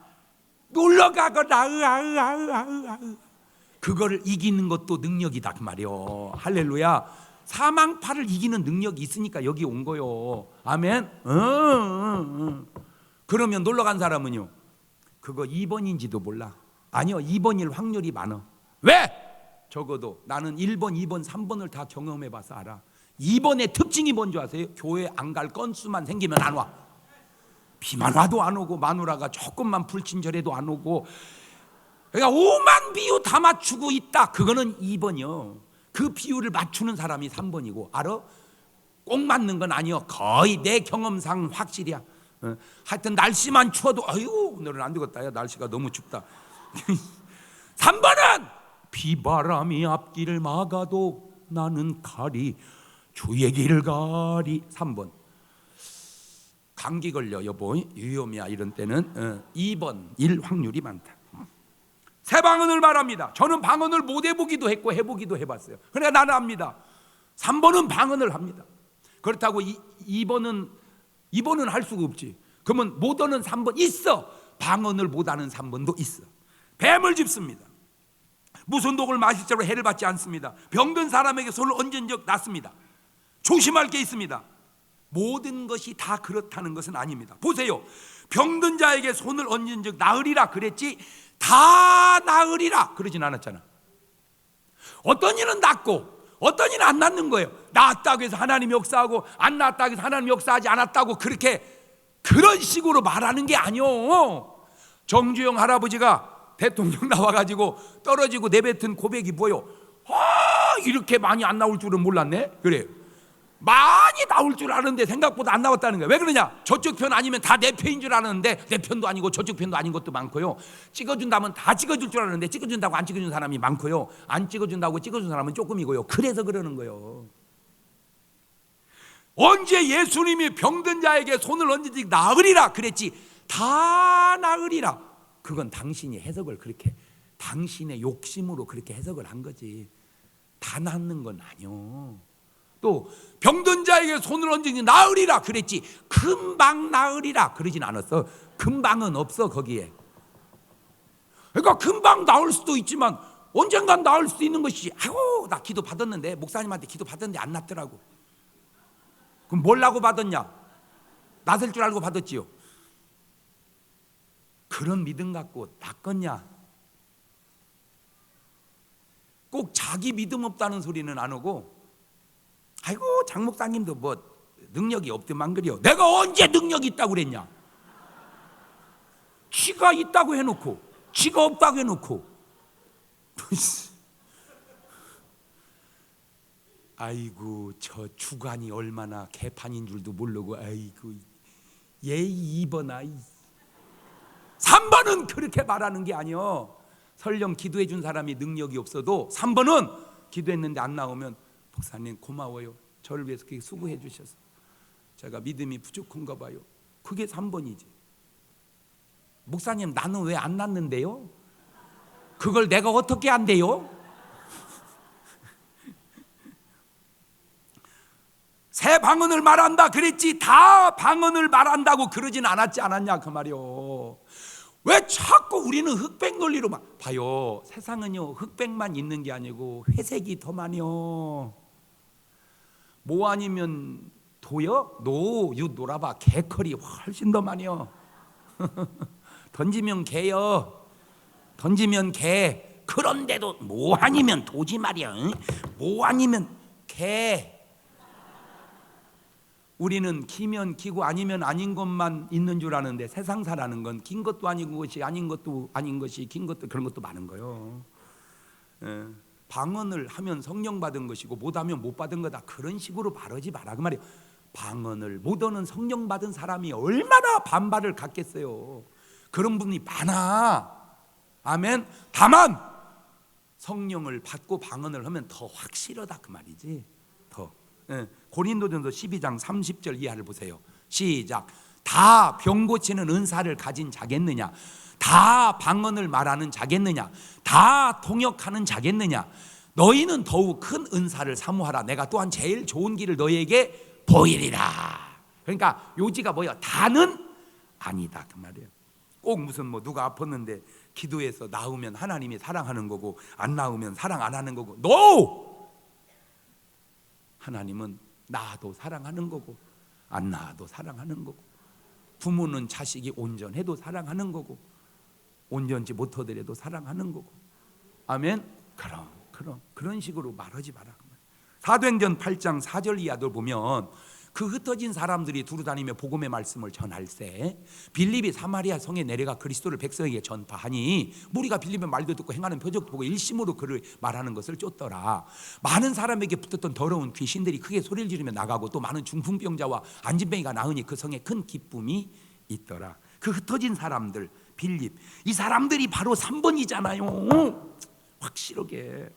놀러가거나 그거를 이기는 것도 능력이다 그 말이요. 할렐루야. 사망파를 이기는 능력이 있으니까 여기 온 거요. 아멘. 그러면 놀러간 사람은요, 그거 2번인지도 몰라. 아니요, 2번일 확률이 많아. 왜? 적어도 나는 1번, 2번, 3번을 다 경험해봐서 알아. 2번의 특징이 뭔지 아세요? 교회 안 갈 건수만 생기면 안 와. 비만 와도 안 오고, 마누라가 조금만 불친절해도 안 오고, 그러니까 5만 비유 다 맞추고 있다. 그거는 2번이요. 그 비유를 맞추는 사람이 3번이고, 알아? 꼭 맞는 건 아니요. 거의 내 경험상 확실이야. 하여튼 날씨만 추워도 아유 오늘은 안 되겠다. 야, 날씨가 너무 춥다. 3번은 비바람이 앞길을 막아도 나는 가리 주의 길을 가리. 3번 감기 걸려 여보 위험이야 이런 때는 2번 일 확률이 많다. 새 방언을 말합니다. 저는 방언을 못 해보기도 했고 해보기도 해봤어요. 그러니까 나는 압니다. 3번은 방언을 합니다. 그렇다고 2번은 할 수가 없지. 그러면 못하는 3번 있어. 방언을 못하는 3번도 있어. 뱀을 짚습니다. 무슨 독을 마실 자로 해를 받지 않습니다. 병든 사람에게 손을 얹은 적 났습니다. 조심할 게 있습니다. 모든 것이 다 그렇다는 것은 아닙니다. 보세요. 병든 자에게 손을 얹은 적 나으리라 그랬지 다 나으리라 그러진 않았잖아. 어떤 일은 낫고 어떤 일은 안 낫는 거예요. 낫다고 해서 하나님이 역사하고 안 낫다고 해서 하나님이 역사하지 않았다고 그런 식으로 말하는 게 아니요. 정주영 할아버지가 대통령 나와가지고 떨어지고 내뱉은 고백이 뭐예요? 이렇게 많이 안 나올 줄은 몰랐네. 그래요. 많이 나올 줄 아는데 생각보다 안 나왔다는 거예요. 왜 그러냐? 저쪽 편 아니면 다 내 편인 줄 아는데 내 편도 아니고 저쪽 편도 아닌 것도 많고요. 찍어준다면 다 찍어줄 줄 아는데 찍어준다고 안 찍어준 사람이 많고요. 안 찍어준다고 찍어준 사람은 조금이고요. 그래서 그러는 거예요. 언제 예수님이 병든 자에게 손을 얹은지 나으리라 그랬지 다 나으리라. 그건 당신이 해석을 그렇게 당신의 욕심으로 그렇게 해석을 한 거지 다 낫는 건 아니요. 또 병든 자에게 손을 얹으니 나으리라 그랬지 금방 나으리라 그러진 않았어. 금방은 없어 거기에. 그러니까 금방 나을 수도 있지만 언젠간 나을 수도 있는 것이지. 아이고 나 기도 받았는데 목사님한테 기도 받았는데 안 낫더라고. 그럼 뭘라고 받았냐? 낫을 줄 알고 받았지요. 그런 믿음 갖고 낫겠냐? 꼭 자기 믿음 없다는 소리는 안 하고 아이고 장 목사님도 뭐 능력이 없더만 그래요. 내가 언제 능력이 있다고 그랬냐? 지가 있다고 해놓고 지가 없다고 해놓고 아이고 저 주관이 얼마나 개판인 줄도 모르고 아이고 얘 2번 아이 3번은 그렇게 말하는 게 아니요. 설령 기도해 준 사람이 능력이 없어도 3번은 기도했는데 안 나오면 목사님 고마워요. 저를 위해서 그렇게 수고해 주셔서 제가 믿음이 부족한가 봐요. 그게 3번이지. 목사님 나는 왜 안 낫는데요? 그걸 내가 어떻게 안돼요? 새 방언을 말한다 그랬지 다 방언을 말한다고 그러진 않았지 않았냐 그 말이요. 왜 자꾸 우리는 흑백 논리로만 봐요. 세상은요 흑백만 있는 게 아니고 회색이 더 많이요. 뭐 아니면 도요? 놀아봐. 개컬이 훨씬 더 많이요. 던지면 개요. 던지면 개. 그런데도 뭐 아니면 도지 말이야. 뭐 아니면 개. 우리는 기면 기고 아니면 아닌 것만 있는 줄 아는데 세상사라는 건 긴 것도 아닌 것이 아닌 것도 아닌 것이 긴 것도 그런 것도 많은 거예요. 방언을 하면 성령 받은 것이고 못하면 못 받은 거다 그런 식으로 말하지 마라 그 말이에요. 방언을 못하는 성령 받은 사람이 얼마나 반발을 갖겠어요. 그런 분이 많아. 아멘. 다만 성령을 받고 방언을 하면 더 확실하다 그 말이지. 더. 고린도전서 12장 30절 이하를 보세요. 시작. 다 병 고치는 은사를 가진 자겠느냐? 다 방언을 말하는 자겠느냐? 다 통역하는 자겠느냐? 너희는 더욱 큰 은사를 사모하라. 내가 또한 제일 좋은 길을 너희에게 보이리라. 그러니까 요지가 뭐야? 다는 아니다 그 말이에요. 꼭 무슨 뭐 누가 아팠는데 기도해서 나으면 하나님이 사랑하는 거고 안 나으면 사랑 안 하는 거고. NO! 하나님은 나도 사랑하는 거고 안 나아도 사랑하는 거고, 부모는 자식이 온전해도 사랑하는 거고 온전치 못하더라도 사랑하는 거고. 아멘. 그런 식으로 말하지 마라. 사도행전 8장 4절 이하를 보면 그 흩어진 사람들이 두루다니며 복음의 말씀을 전할세 빌립이 사마리아 성에 내려가 그리스도를 백성에게 전파하니 무리가 빌립의 말도 듣고 행하는 표적도 보고 일심으로 그를 말하는 것을 쫓더라. 많은 사람에게 붙었던 더러운 귀신들이 크게 소리를 지르며 나가고 또 많은 중풍병자와 안진뱅이가 나으니 그 성에 큰 기쁨이 있더라. 그 흩어진 사람들 빌립, 이 사람들이 바로 3번이잖아요 확실하게.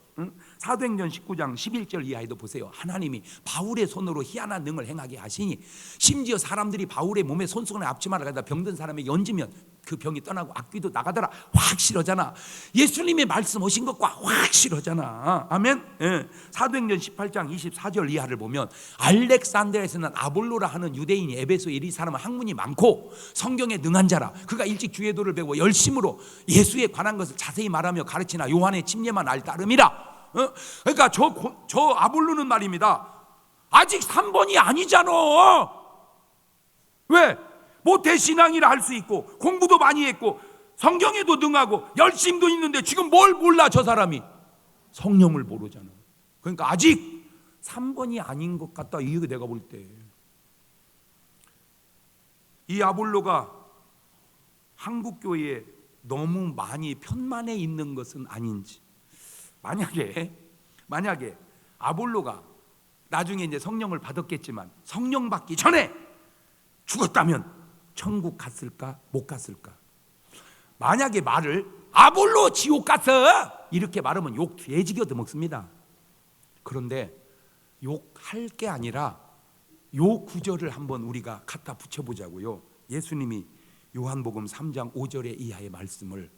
사도행전 19장 11절 이하에도 보세요. 하나님이 바울의 손으로 희한한 능을 행하게 하시니 심지어 사람들이 바울의 몸에 손수건을 앞치마를 가다 병든 사람에게 얹으면 그 병이 떠나고 악귀도 나가더라. 확실하잖아. 예수님의 말씀하신 것과 확실하잖아. 아멘. 사도행전 18장 24절 이하를 보면 알렉산드리아에서는 아볼로라 하는 유대인이 에베소에 이 사람은 학문이 많고 성경에 능한 자라. 그가 일찍 주의도를 배워 열심으로 예수에 관한 것을 자세히 말하며 가르치나 요한의 침례만 알 따름이라. 그러니까 저 아볼로는 말입니다, 아직 3번이 아니잖아. 왜? 모태신앙이라 할 수 있고 공부도 많이 했고 성경에도 능하고 열심도 있는데 지금 뭘 몰라 저 사람이? 성령을 모르잖아. 그러니까 아직 3번이 아닌 것 같다. 이게 내가 볼 때 이 아볼로가 한국교회에 너무 많이 편만해 있는 것은 아닌지. 만약에 아볼로가 나중에 이제 성령을 받았겠지만 성령 받기 전에 죽었다면 천국 갔을까 못 갔을까? 만약에 말을 아볼로 지옥 갔어 이렇게 말하면 욕 돼지겨 먹습니다. 그런데 욕할 게 아니라 요 구절을 한번 우리가 갖다 붙여보자고요. 예수님이 요한복음 3장 5절의 이하의 말씀을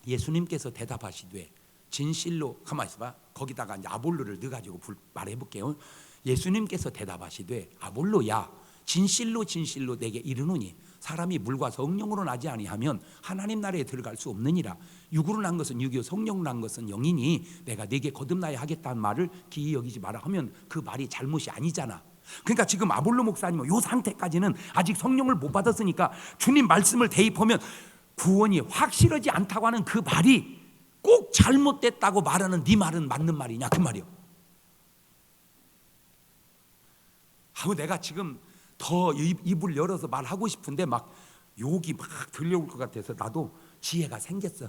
예수님께서 대답하시되 진실로, 가만히 있어봐. 거기다가 이제 아볼로를 넣어가지고 말해볼게요. 예수님께서 대답하시되 아볼로야 진실로 진실로 내게 이르노니 사람이 물과 성령으로 나지 아니하면 하나님 나라에 들어갈 수 없느니라. 육으로 난 것은 육이요 성령으로 난 것은 영이니 내가 내게 거듭나야 하겠다는 말을 기이 여기지 마라 하면 그 말이 잘못이 아니잖아. 그러니까 지금 아볼로 목사님은 이 상태까지는 아직 성령을 못 받았으니까 주님 말씀을 대입하면 구원이 확실하지 않다고 하는 그 말이 꼭 잘못됐다고 말하는 네 말은 맞는 말이냐 그 말이요. 내가 지금 더 입을 열어서 말하고 싶은데 막 욕이 막 들려올 것 같아서 나도 지혜가 생겼어.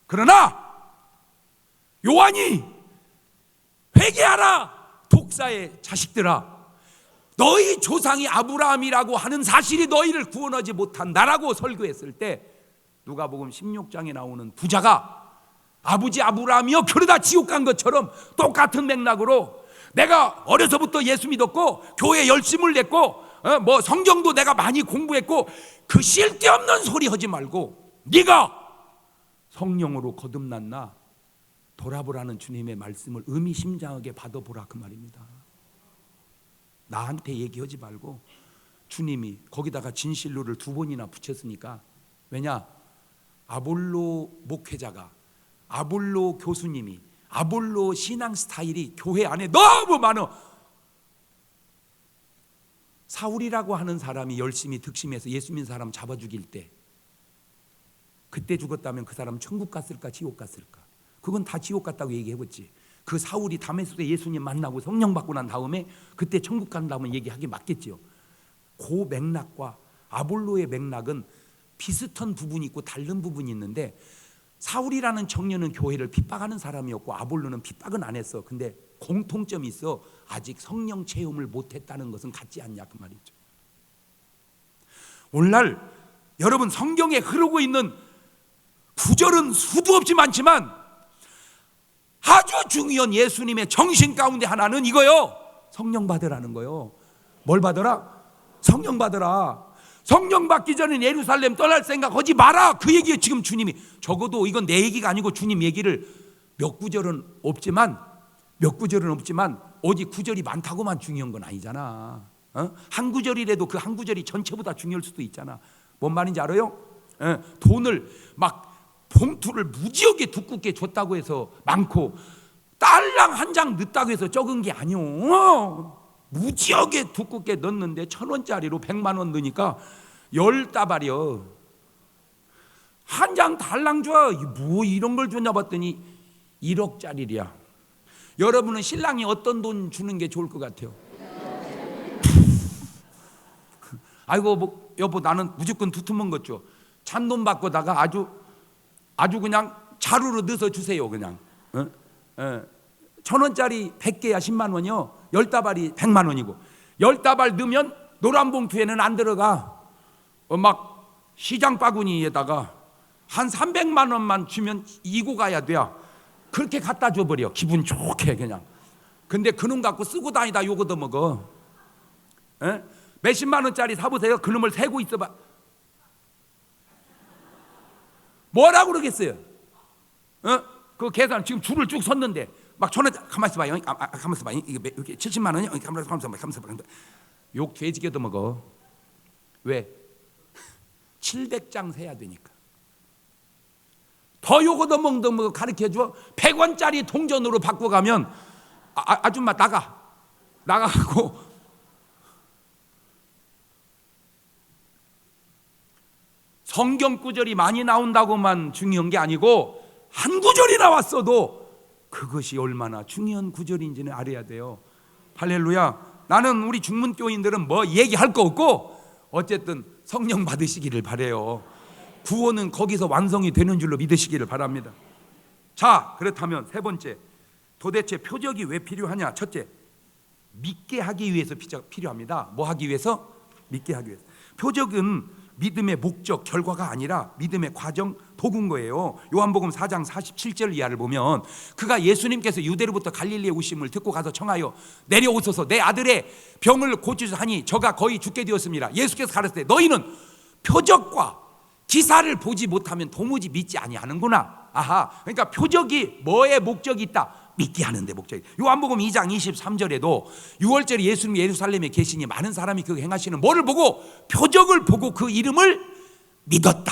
그러나 요한이 회개하라 독사의 자식들아, 너희 조상이 아브라함이라고 하는 사실이 너희를 구원하지 못한다라고 설교했을 때 누가복음 16장에 나오는 부자가 아버지 아브라함이여 그러다 지옥 간 것처럼 똑같은 맥락으로 내가 어려서부터 예수 믿었고 교회 열심을 냈고 뭐 성경도 내가 많이 공부했고 그 쓸데없는 소리 하지 말고 네가 성령으로 거듭났나 돌아보라는 주님의 말씀을 의미심장하게 받아보라 그 말입니다. 나한테 얘기하지 말고 주님이 거기다가 진실로를 2번이나 붙였으니까. 왜냐? 아볼로 목회자가, 아볼로 교수님이, 아볼로 신앙 스타일이 교회 안에 너무 많아. 사울이라고 하는 사람이 열심히 득심해서 예수 믿는 사람 잡아 죽일 때 그때 죽었다면 그 사람 천국 갔을까 지옥 갔을까? 그건 다 지옥 갔다고 얘기해봤지. 그 사울이 다메섹에 예수님 만나고 성령 받고 난 다음에 그때 천국 간다면 얘기하기 맞겠죠. 그 맥락과 아볼로의 맥락은 비슷한 부분이 있고 다른 부분이 있는데 사울이라는 청년은 교회를 핍박하는 사람이었고 아볼로는 핍박은 안 했어. 근데 공통점이 있어. 아직 성령 체험을 못했다는 것은 같지 않냐 그 말이죠. 오늘날 여러분 성경에 흐르고 있는 구절은 수도 없이 많지만 아주 중요한 예수님의 정신 가운데 하나는 이거요. 성령 받으라는 거요. 뭘 받으라? 성령 받으라. 성령 받기 전에 예루살렘 떠날 생각 하지 마라. 그 얘기에 지금 주님이, 적어도 이건 내 얘기가 아니고 주님 얘기를 몇 구절은 없지만 어디 구절이 많다고만 중요한 건 아니잖아. 한 구절이라도 그 한 구절이 전체보다 중요할 수도 있잖아. 뭔 말인지 알아요? 돈을 막 봉투를 무지하게 두껍게 줬다고 해서 많고, 딸랑 한 장 넣었다고 해서 적은 게 아니오. 무지하게 두껍게 넣었는데 1,000원짜리로 100만 원 넣으니까 10다발이요. 한 장 달랑 줘. 뭐 이런 걸 줬나 봤더니 1억짜리야. 여러분은 신랑이 어떤 돈 주는 게 좋을 것 같아요? 아이고 뭐, 여보 나는 무조건 두툼한 것 줘. 잔돈 받고다가 아주 그냥 자루로 넣어서 주세요. 그냥 1,000원짜리 100개야 10만 원이요. 10다발이 100만 원이고, 10다발 넣으면 노란 봉투에는 안 들어가. 막 시장 바구니에다가 한 300만 원만 주면 이고 가야 돼. 그렇게 갖다 줘버려. 기분 좋게 그냥. 근데 그놈 갖고 쓰고 다니다 요거도 먹어. 몇십만 원짜리 사보세요. 그놈을 세고 있어봐. 뭐라고 그러겠어요? 그 계산 지금 줄을 쭉 섰는데 막 1,000원 가만 있어봐요. 가만 있어봐. 이게 70만 원이요. 가만 있어봐. 욕 돼지게도 먹어. 왜? 700장 세야 되니까. 더 요거도 먹도 가르쳐줘. 100원짜리 동전으로 바꿔가면 아줌마 나가고 성경 구절이 많이 나온다고만 중요한 게 아니고, 한 구절이 나왔어도 그것이 얼마나 중요한 구절인지는 알아야 돼요. 할렐루야. 나는 우리 중문교인들은 뭐 얘기할 거 없고 어쨌든 성령 받으시기를 바라요. 구원은 거기서 완성이 되는 줄로 믿으시기를 바랍니다. 자, 그렇다면 세 번째, 도대체 표적이 왜 필요하냐? 첫째, 믿게 하기 위해서 필요합니다. 뭐 하기 위해서? 믿게 하기 위해서. 표적은 믿음의 목적, 결과가 아니라 믿음의 과정, 도구인 거예요. 요한복음 4장 47절 이하를 보면, 그가 예수님께서 유대로부터 갈릴리에 오심을 듣고 가서 청하여 내려오소서 내 아들의 병을 고치소서 하니 저가 거의 죽게 되었습니다. 예수께서 가르치되 너희는 표적과 기사를 보지 못하면 도무지 믿지 아니하는구나. 아하, 그러니까 표적이 뭐에 목적이 있다? 믿게 하는데 목적이. 요한복음 2장 23절에도 6월절에 예수님이 예루살렘에 계시니 많은 사람이 그 행하시는 뭐를 보고? 표적을 보고 그 이름을 믿었다.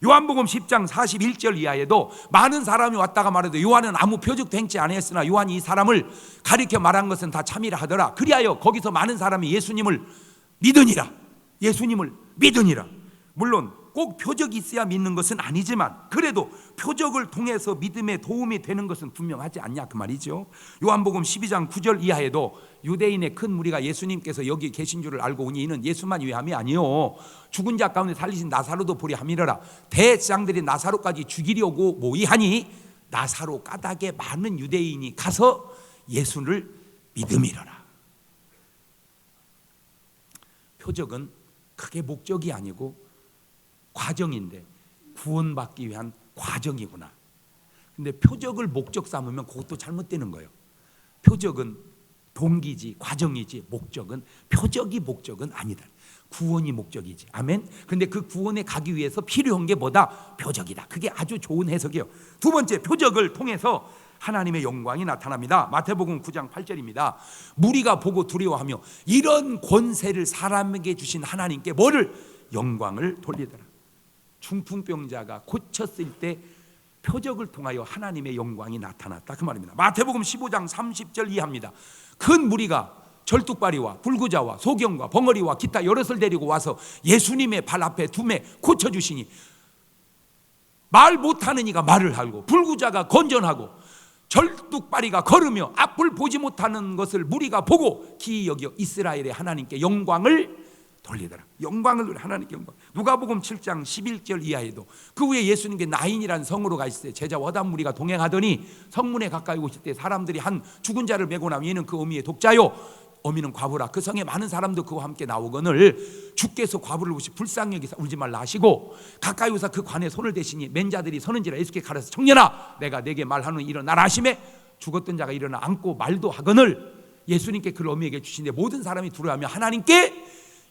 요한복음 10장 41절 이하에도 많은 사람이 왔다가 말해도 요한은 아무 표적도 행치 아니했으나 요한이 이 사람을 가리켜 말한 것은 다 참이라 하더라. 그리하여 거기서 많은 사람이 예수님을 믿으니라. 물론 꼭 표적이 있어야 믿는 것은 아니지만 그래도 표적을 통해서 믿음에 도움이 되는 것은 분명하지 않냐 그 말이죠. 요한복음 12장 9절 이하에도 유대인의 큰 무리가 예수님께서 여기 계신 줄을 알고 오니 이는 예수만 위함이 아니요 죽은 자 가운데 살리신 나사로도 보리 함이러라. 대장들이 나사로까지 죽이려고 모이하니 나사로 까닭에 많은 유대인이 가서 예수를 믿음이러라. 표적은 크게 목적이 아니고 과정인데 구원받기 위한 과정이구나. 근데 표적을 목적 삼으면 그것도 잘못되는 거예요. 표적은 동기지 과정이지 표적이 목적은 아니다. 구원이 목적이지. 아멘. 근데 그 구원에 가기 위해서 필요한 게 뭐다? 표적이다. 그게 아주 좋은 해석이에요. 두 번째, 표적을 통해서 하나님의 영광이 나타납니다. 마태복음 9장 8절입니다. 무리가 보고 두려워하며 이런 권세를 사람에게 주신 하나님께 뭐를? 영광을 돌리더라. 중풍병자가 고쳤을 때 표적을 통하여 하나님의 영광이 나타났다 그 말입니다. 마태복음 15장 30절 이하입니다. 큰 무리가 절뚝발이와 불구자와 소경과 벙어리와 기타 여럿을 데리고 와서 예수님의 발 앞에 두매 고쳐주시니 말 못하는 이가 말을 하고 불구자가 건전하고 절뚝발이가 걸으며 앞을 보지 못하는 것을 무리가 보고 기이 여겨 이스라엘의 하나님께 영광을 돌리더라. 영광을 하나님께 영광. 누가복음 7장 11절 이하에도 그 후에 예수님께 나인이라는 성으로 가 있을 때 제자와 어담 무리가 동행하더니 성문에 가까이 오실 때 사람들이 한 죽은 자를 메고 나면 얘는 그 어미의 독자요 어미는 과부라. 그 성에 많은 사람도 그와 함께 나오거늘 주께서 과부를 보시 불쌍히 여기사 울지 말라 하시고 가까이 오사 그 관에 손을 대시니 맨자들이 서는지라 예수께 가라서 청년아 내가 내게 말하는 일어나라 하시매 죽었던 자가 일어나 앉고 말도 하거늘 예수님께 그 어미에게 주시는데 모든 사람이 두려워하며 하나님께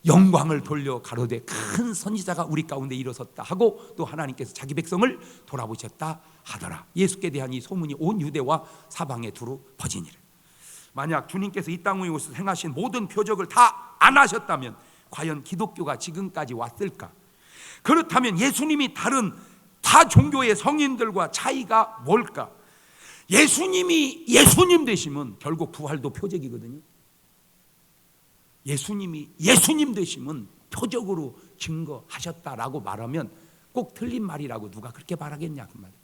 영광을 돌려 가로되 큰 선지자가 우리 가운데 일어섰다 하고 또 하나님께서 자기 백성을 돌아보셨다 하더라. 예수께 대한 이 소문이 온 유대와 사방에 두루 퍼지니라. 만약 주님께서 이 땅 위에 오셔서 행하신 모든 표적을 다 안 하셨다면 과연 기독교가 지금까지 왔을까? 그렇다면 예수님이 다른 타 종교의 성인들과 차이가 뭘까? 예수님이 예수님 되시면 결국 부활도 표적이거든요. 예수님이 예수님 되시면 표적으로 증거하셨다라고 말하면 꼭 틀린 말이라고 누가 그렇게 말하겠냐 그 말이에요.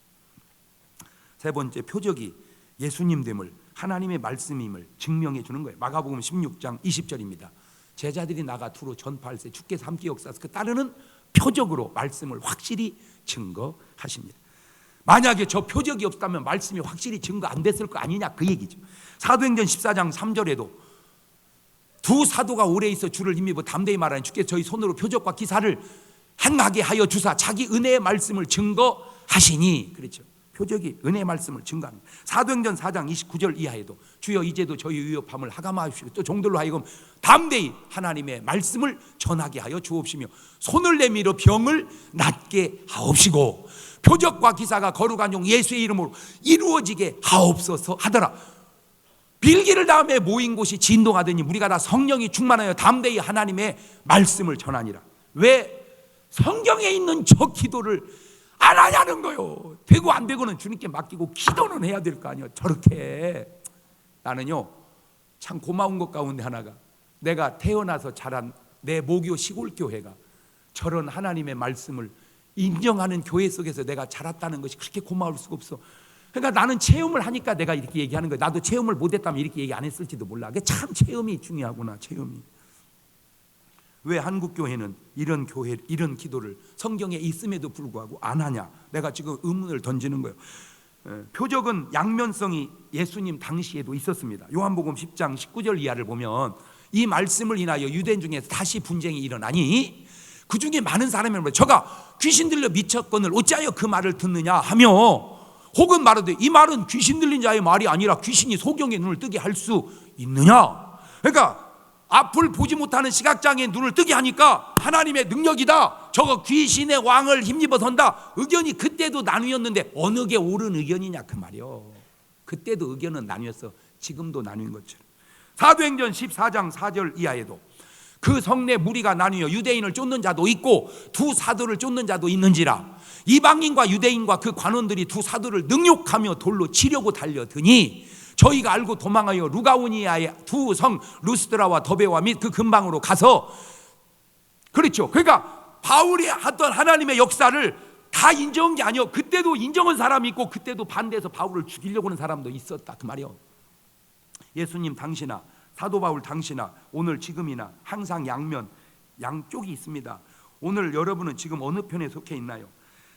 세 번째 표적이 예수님 됨을, 하나님의 말씀임을 증명해 주는 거예요. 마가복음 16장 20절입니다. 제자들이 나가 두루 전파할세 주께서 함께 역사하사 그 따르는 표적으로 말씀을 확실히 증거하십니다. 만약에 저 표적이 없다면 말씀이 확실히 증거 안 됐을 거 아니냐 그 얘기죠. 사도행전 14장 3절에도 두 사도가 오래 있어 주를 힘입어 담대히 말하니 주께서 저희 손으로 표적과 기사를 행하게 하여 주사 자기 은혜의 말씀을 증거하시니, 그렇죠. 표적이 은혜의 말씀을 증거합니다. 사도행전 4장 29절 이하에도 주여 이제도 저희 위협함을 하감하시고 또 종들로 하여금 담대히 하나님의 말씀을 전하게 하여 주옵시며 손을 내밀어 병을 낫게 하옵시고 표적과 기사가 거룩한 종 예수의 이름으로 이루어지게 하옵소서 하더라. 빌기를 다음에 모인 곳이 진동하더니 우리가 다 성령이 충만하여 담대히 하나님의 말씀을 전하니라. 왜 성경에 있는 저 기도를 안 하냐는 거요. 되고 안 되고는 주님께 맡기고 기도는 해야 될 거 아니에요. 저렇게. 나는요 참 고마운 것 가운데 하나가 내가 태어나서 자란 내 모교 시골교회가 저런 하나님의 말씀을 인정하는 교회 속에서 내가 자랐다는 것이 그렇게 고마울 수가 없어. 그러니까 나는 체험을 하니까 내가 이렇게 얘기하는 거예요. 나도 체험을 못했다면 이렇게 얘기 안 했을지도 몰라. 그게 참 체험이 중요하구나. 체험이. 왜 한국 교회는 이런 교회, 이런 기도를 성경에 있음에도 불구하고 안 하냐? 내가 지금 의문을 던지는 거예요. 표적은 양면성이 예수님 당시에도 있었습니다. 요한복음 10장 19절 이하를 보면 이 말씀을 인하여 유대인 중에서 다시 분쟁이 일어나니 그 중에 많은 사람이 저가 귀신 들려 미쳤거늘 어찌하여 그 말을 듣느냐 하며, 혹은 말하되 이 말은 귀신 들린 자의 말이 아니라 귀신이 소경의 눈을 뜨게 할 수 있느냐. 그러니까 앞을 보지 못하는 시각장애인 눈을 뜨게 하니까 하나님의 능력이다. 저거 귀신의 왕을 힘입어 선다. 의견이 그때도 나뉘었는데 어느 게 옳은 의견이냐 그 말이요. 그때도 의견은 나뉘었어. 지금도 나뉜 것처럼. 사도행전 14장 4절 이하에도 그 성내 무리가 나뉘어 유대인을 쫓는 자도 있고 두 사도를 쫓는 자도 있는지라 이방인과 유대인과 그 관원들이 두 사도를 능욕하며 돌로 치려고 달려드니 저희가 알고 도망하여 루가오니아의 두 성 루스드라와 더베와 및 그 근방으로 가서, 그렇죠. 그러니까 바울이 하던 하나님의 역사를 다 인정한 게 아니요. 그때도 인정한 사람이 있고 그때도 반대해서 바울을 죽이려고 하는 사람도 있었다 그 말이요. 예수님 당시나 사도 바울 당시나 오늘 지금이나 항상 양쪽이 있습니다. 오늘 여러분은 지금 어느 편에 속해 있나요?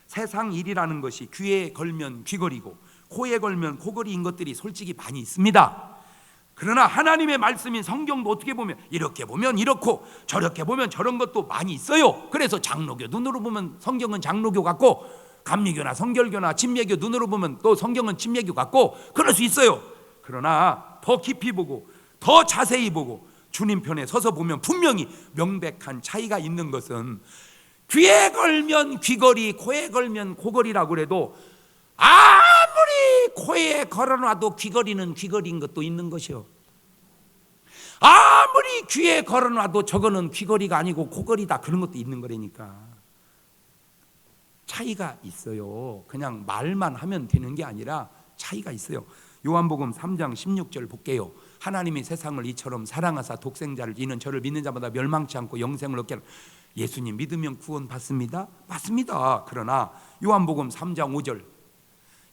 세상 일이라는 것이 귀에 걸면 귀걸이고 코에 걸면 코걸이인 것들이 솔직히 많이 있습니다. 그러나 하나님의 말씀인 성경도 어떻게 보면 이렇게 보면 이렇고 저렇게 보면 저런 것도 많이 있어요. 그래서 장로교 눈으로 보면 성경은 장로교 같고 감리교나 성결교나 침례교 눈으로 보면 또 성경은 침례교 같고 그럴 수 있어요. 그러나 더 깊이 보고 더 자세히 보고 주님 편에 서서 보면 분명히 명백한 차이가 있는 것은 귀에 걸면 귀걸이, 코에 걸면 코걸이라고 그래도 아무리 코에 걸어놔도 귀걸이는 귀걸이인 것도 있는 것이요. 아무리 귀에 걸어놔도 저거는 귀걸이가 아니고 코걸이다 그런 것도 있는 거라니까. 차이가 있어요. 그냥 말만 하면 되는 게 아니라 차이가 있어요. 요한복음 3장 16절 볼게요. 하나님이 세상을 이처럼 사랑하사 독생자를 이는 저를 믿는 자마다 멸망치 않고 영생을 얻게 하라. 예수님 믿으면 구원 받습니다. 맞습니다. 그러나 요한복음 3장 5절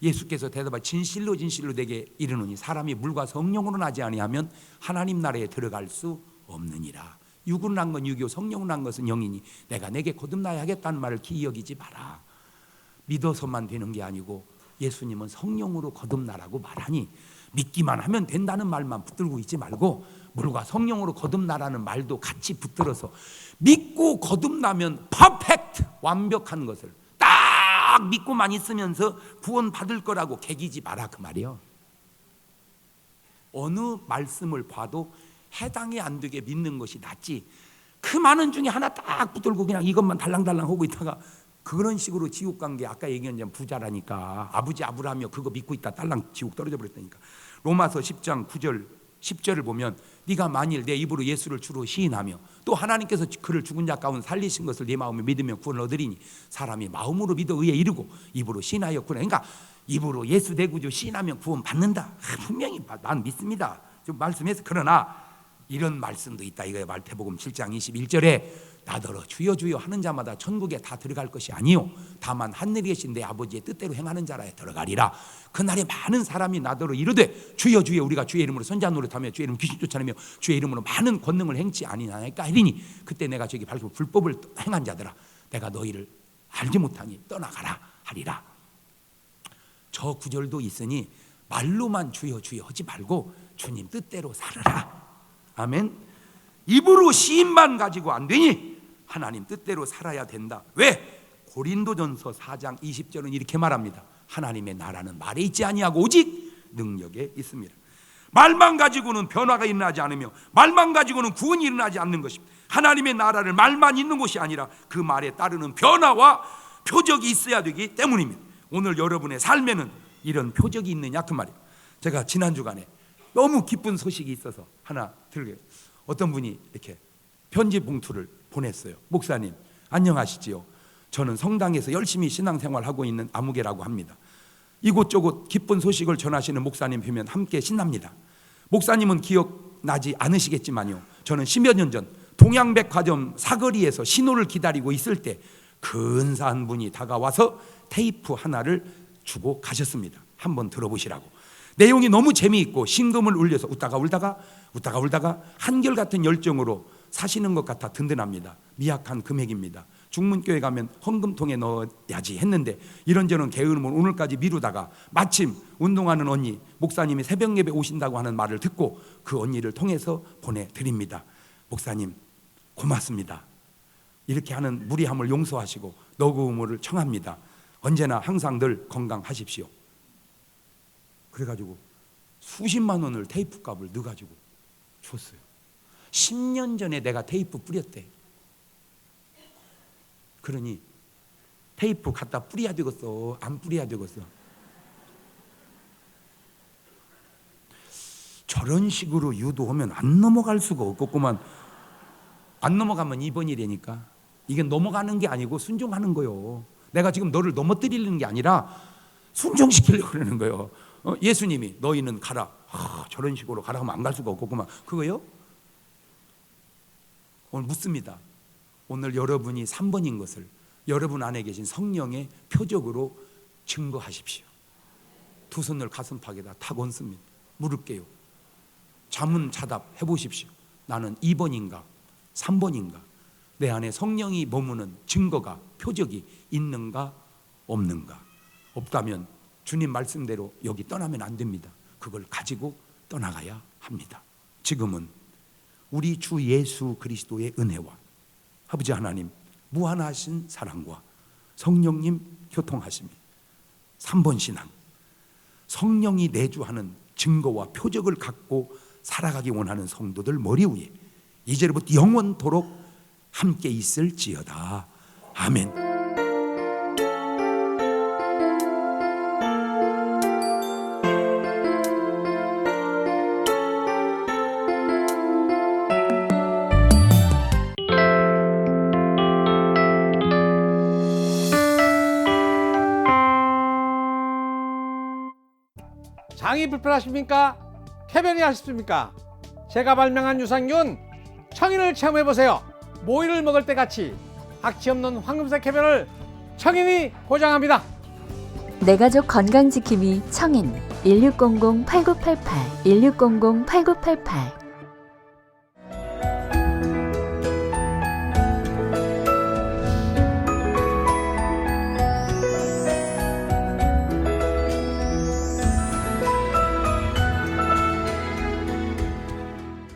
예수께서 대답하 진실로 진실로 내게 이르노니 사람이 물과 성령으로 나지 아니하면 하나님 나라에 들어갈 수 없느니라. 육으로 난 건 육이요 성령으로 난 것은 영이니 내가 내게 거듭나야 하겠다는 말을 기이 여기지 마라. 믿어서만 되는 게 아니고 예수님은 성령으로 거듭나라고 말하니 믿기만 하면 된다는 말만 붙들고 있지 말고 물과 성령으로 거듭나라는 말도 같이 붙들어서 믿고 거듭나면 퍼펙트 완벽한 것을 딱 믿고만 있으면서 구원 받을 거라고 개기지 마라 그 말이요. 어느 말씀을 봐도 해당이 안 되게 믿는 것이 낫지 그 많은 중에 하나 딱 붙들고 그냥 이것만 달랑달랑 하고 있다가 그런 식으로 지옥 간 게 아까 얘기한 점 부자라니까. 아버지 아브라함이요 그거 믿고 있다 딸랑 지옥 떨어져 버렸다니까. 로마서 10장 9절 10절을 보면 네가 만일 내 입으로 예수를 주로 시인하며 또 하나님께서 그를 죽은 자 가운데 살리신 것을 네 마음에 믿으며 구원을 얻으리니 사람이 마음으로 믿어 의에 이르고 입으로 시인하였구나. 그러니까 입으로 예수 대구주 시인하면 구원 받는다. 분명히 난 믿습니다. 좀 말씀해서. 그러나 이런 말씀도 있다 이거예요. 마태복음 7장 21절에 나더러 주여 주여 하는 자마다 천국에 다 들어갈 것이 아니요 다만 하늘에 계신 내 아버지의 뜻대로 행하는 자라에 들어가리라. 그날에 많은 사람이 나더러 이르되 주여 주여 우리가 주의 이름으로 선자 노릇하며 주의 이름 귀신 쫓아내며 주의 이름으로 많은 권능을 행치 아니하나이까 하리니 그때 내가 저기 밝히고 불법을 행한 자들아 내가 너희를 알지 못하니 떠나가라 하리라. 저 구절도 있으니 말로만 주여 주여 하지 말고 주님 뜻대로 살아라. 아멘. 입으로 시인만 가지고 안 되니 하나님 뜻대로 살아야 된다. 왜? 고린도전서 4장 20절은 이렇게 말합니다. 하나님의 나라는 말에 있지 아니하고 오직 능력에 있습니다. 말만 가지고는 변화가 일어나지 않으며 말만 가지고는 구원이 일어나지 않는 것입니다. 하나님의 나라를 말만 있는 것이 아니라 그 말에 따르는 변화와 표적이 있어야 되기 때문입니다. 오늘 여러분의 삶에는 이런 표적이 있느냐 그 말이에요. 제가 지난 주간에 너무 기쁜 소식이 있어서 하나 들게요. 어떤 분이 이렇게 편지 봉투를 보냈어요. 목사님 안녕하시지요. 저는 성당에서 열심히 신앙생활하고 있는 아무개라고 합니다. 이곳저곳 기쁜 소식을 전하시는 목사님 뵈면 함께 신납니다. 목사님은 기억나지 않으시겠지만요. 저는 10여 년 전 동양백화점 사거리에서 신호를 기다리고 있을 때 근사한 분이 다가와서 테이프 하나를 주고 가셨습니다. 한번 들어보시라고. 내용이 너무 재미있고 심금을 울려서 웃다가 울다가 한결같은 열정으로 사시는 것 같아 든든합니다. 미약한 금액입니다. 중문교회 가면 헌금통에 넣어야지 했는데 이런저런 게으름을 오늘까지 미루다가 마침 운동하는 언니 목사님이 새벽 예배 오신다고 하는 말을 듣고 그 언니를 통해서 보내드립니다. 목사님 고맙습니다. 이렇게 하는 무리함을 용서하시고 너그움을 청합니다. 언제나 항상 늘 건강하십시오. 그래가지고 수십만 원을 테이프 값을 넣어가지고 줬어요. 10년 전에 내가 테이프 뿌렸대. 그러니 테이프 갖다 뿌려야 되겠어 안 뿌려야 되겠어. 저런 식으로 유도하면 안 넘어갈 수가 없겠구만. 안 넘어가면 2번이라니까. 이게 넘어가는 게 아니고 순종하는 거요. 내가 지금 너를 넘어뜨리는 게 아니라 순종시키려고 그러는 거예요. 예수님이 너희는 가라. 저런 식으로 가라 하면 안 갈 수가 없겠구만. 그거요? 오늘 묻습니다. 오늘 여러분이 3번인 것을 여러분 안에 계신 성령의 표적으로 증거하십시오. 두 손을 가슴팍에다 탁 얹습니다. 물을게요. 자문자답 해보십시오. 나는 2번인가 3번인가. 내 안에 성령이 머무는 증거가 표적이 있는가 없는가. 없다면 주님 말씀대로 여기 떠나면 안 됩니다. 그걸 가지고 떠나가야 합니다. 지금은 우리 주 예수 그리스도의 은혜와 아버지 하나님 무한하신 사랑과 성령님 교통하심이 3번 신앙 성령이 내주하는 증거와 표적을 갖고 살아가기 원하는 성도들 머리 위에 이제부터 영원토록 함께 있을지어다. 아멘. 장이 불편하십니까? 쾌변이 하십니까? 제가 발명한 유산균 청인을 체험해보세요. 모이를 먹을 때 같이 악취 없는 황금색 쾌변을 청인이 보장합니다. 내 가족 건강지킴이 청인 1600-8988 1600-8988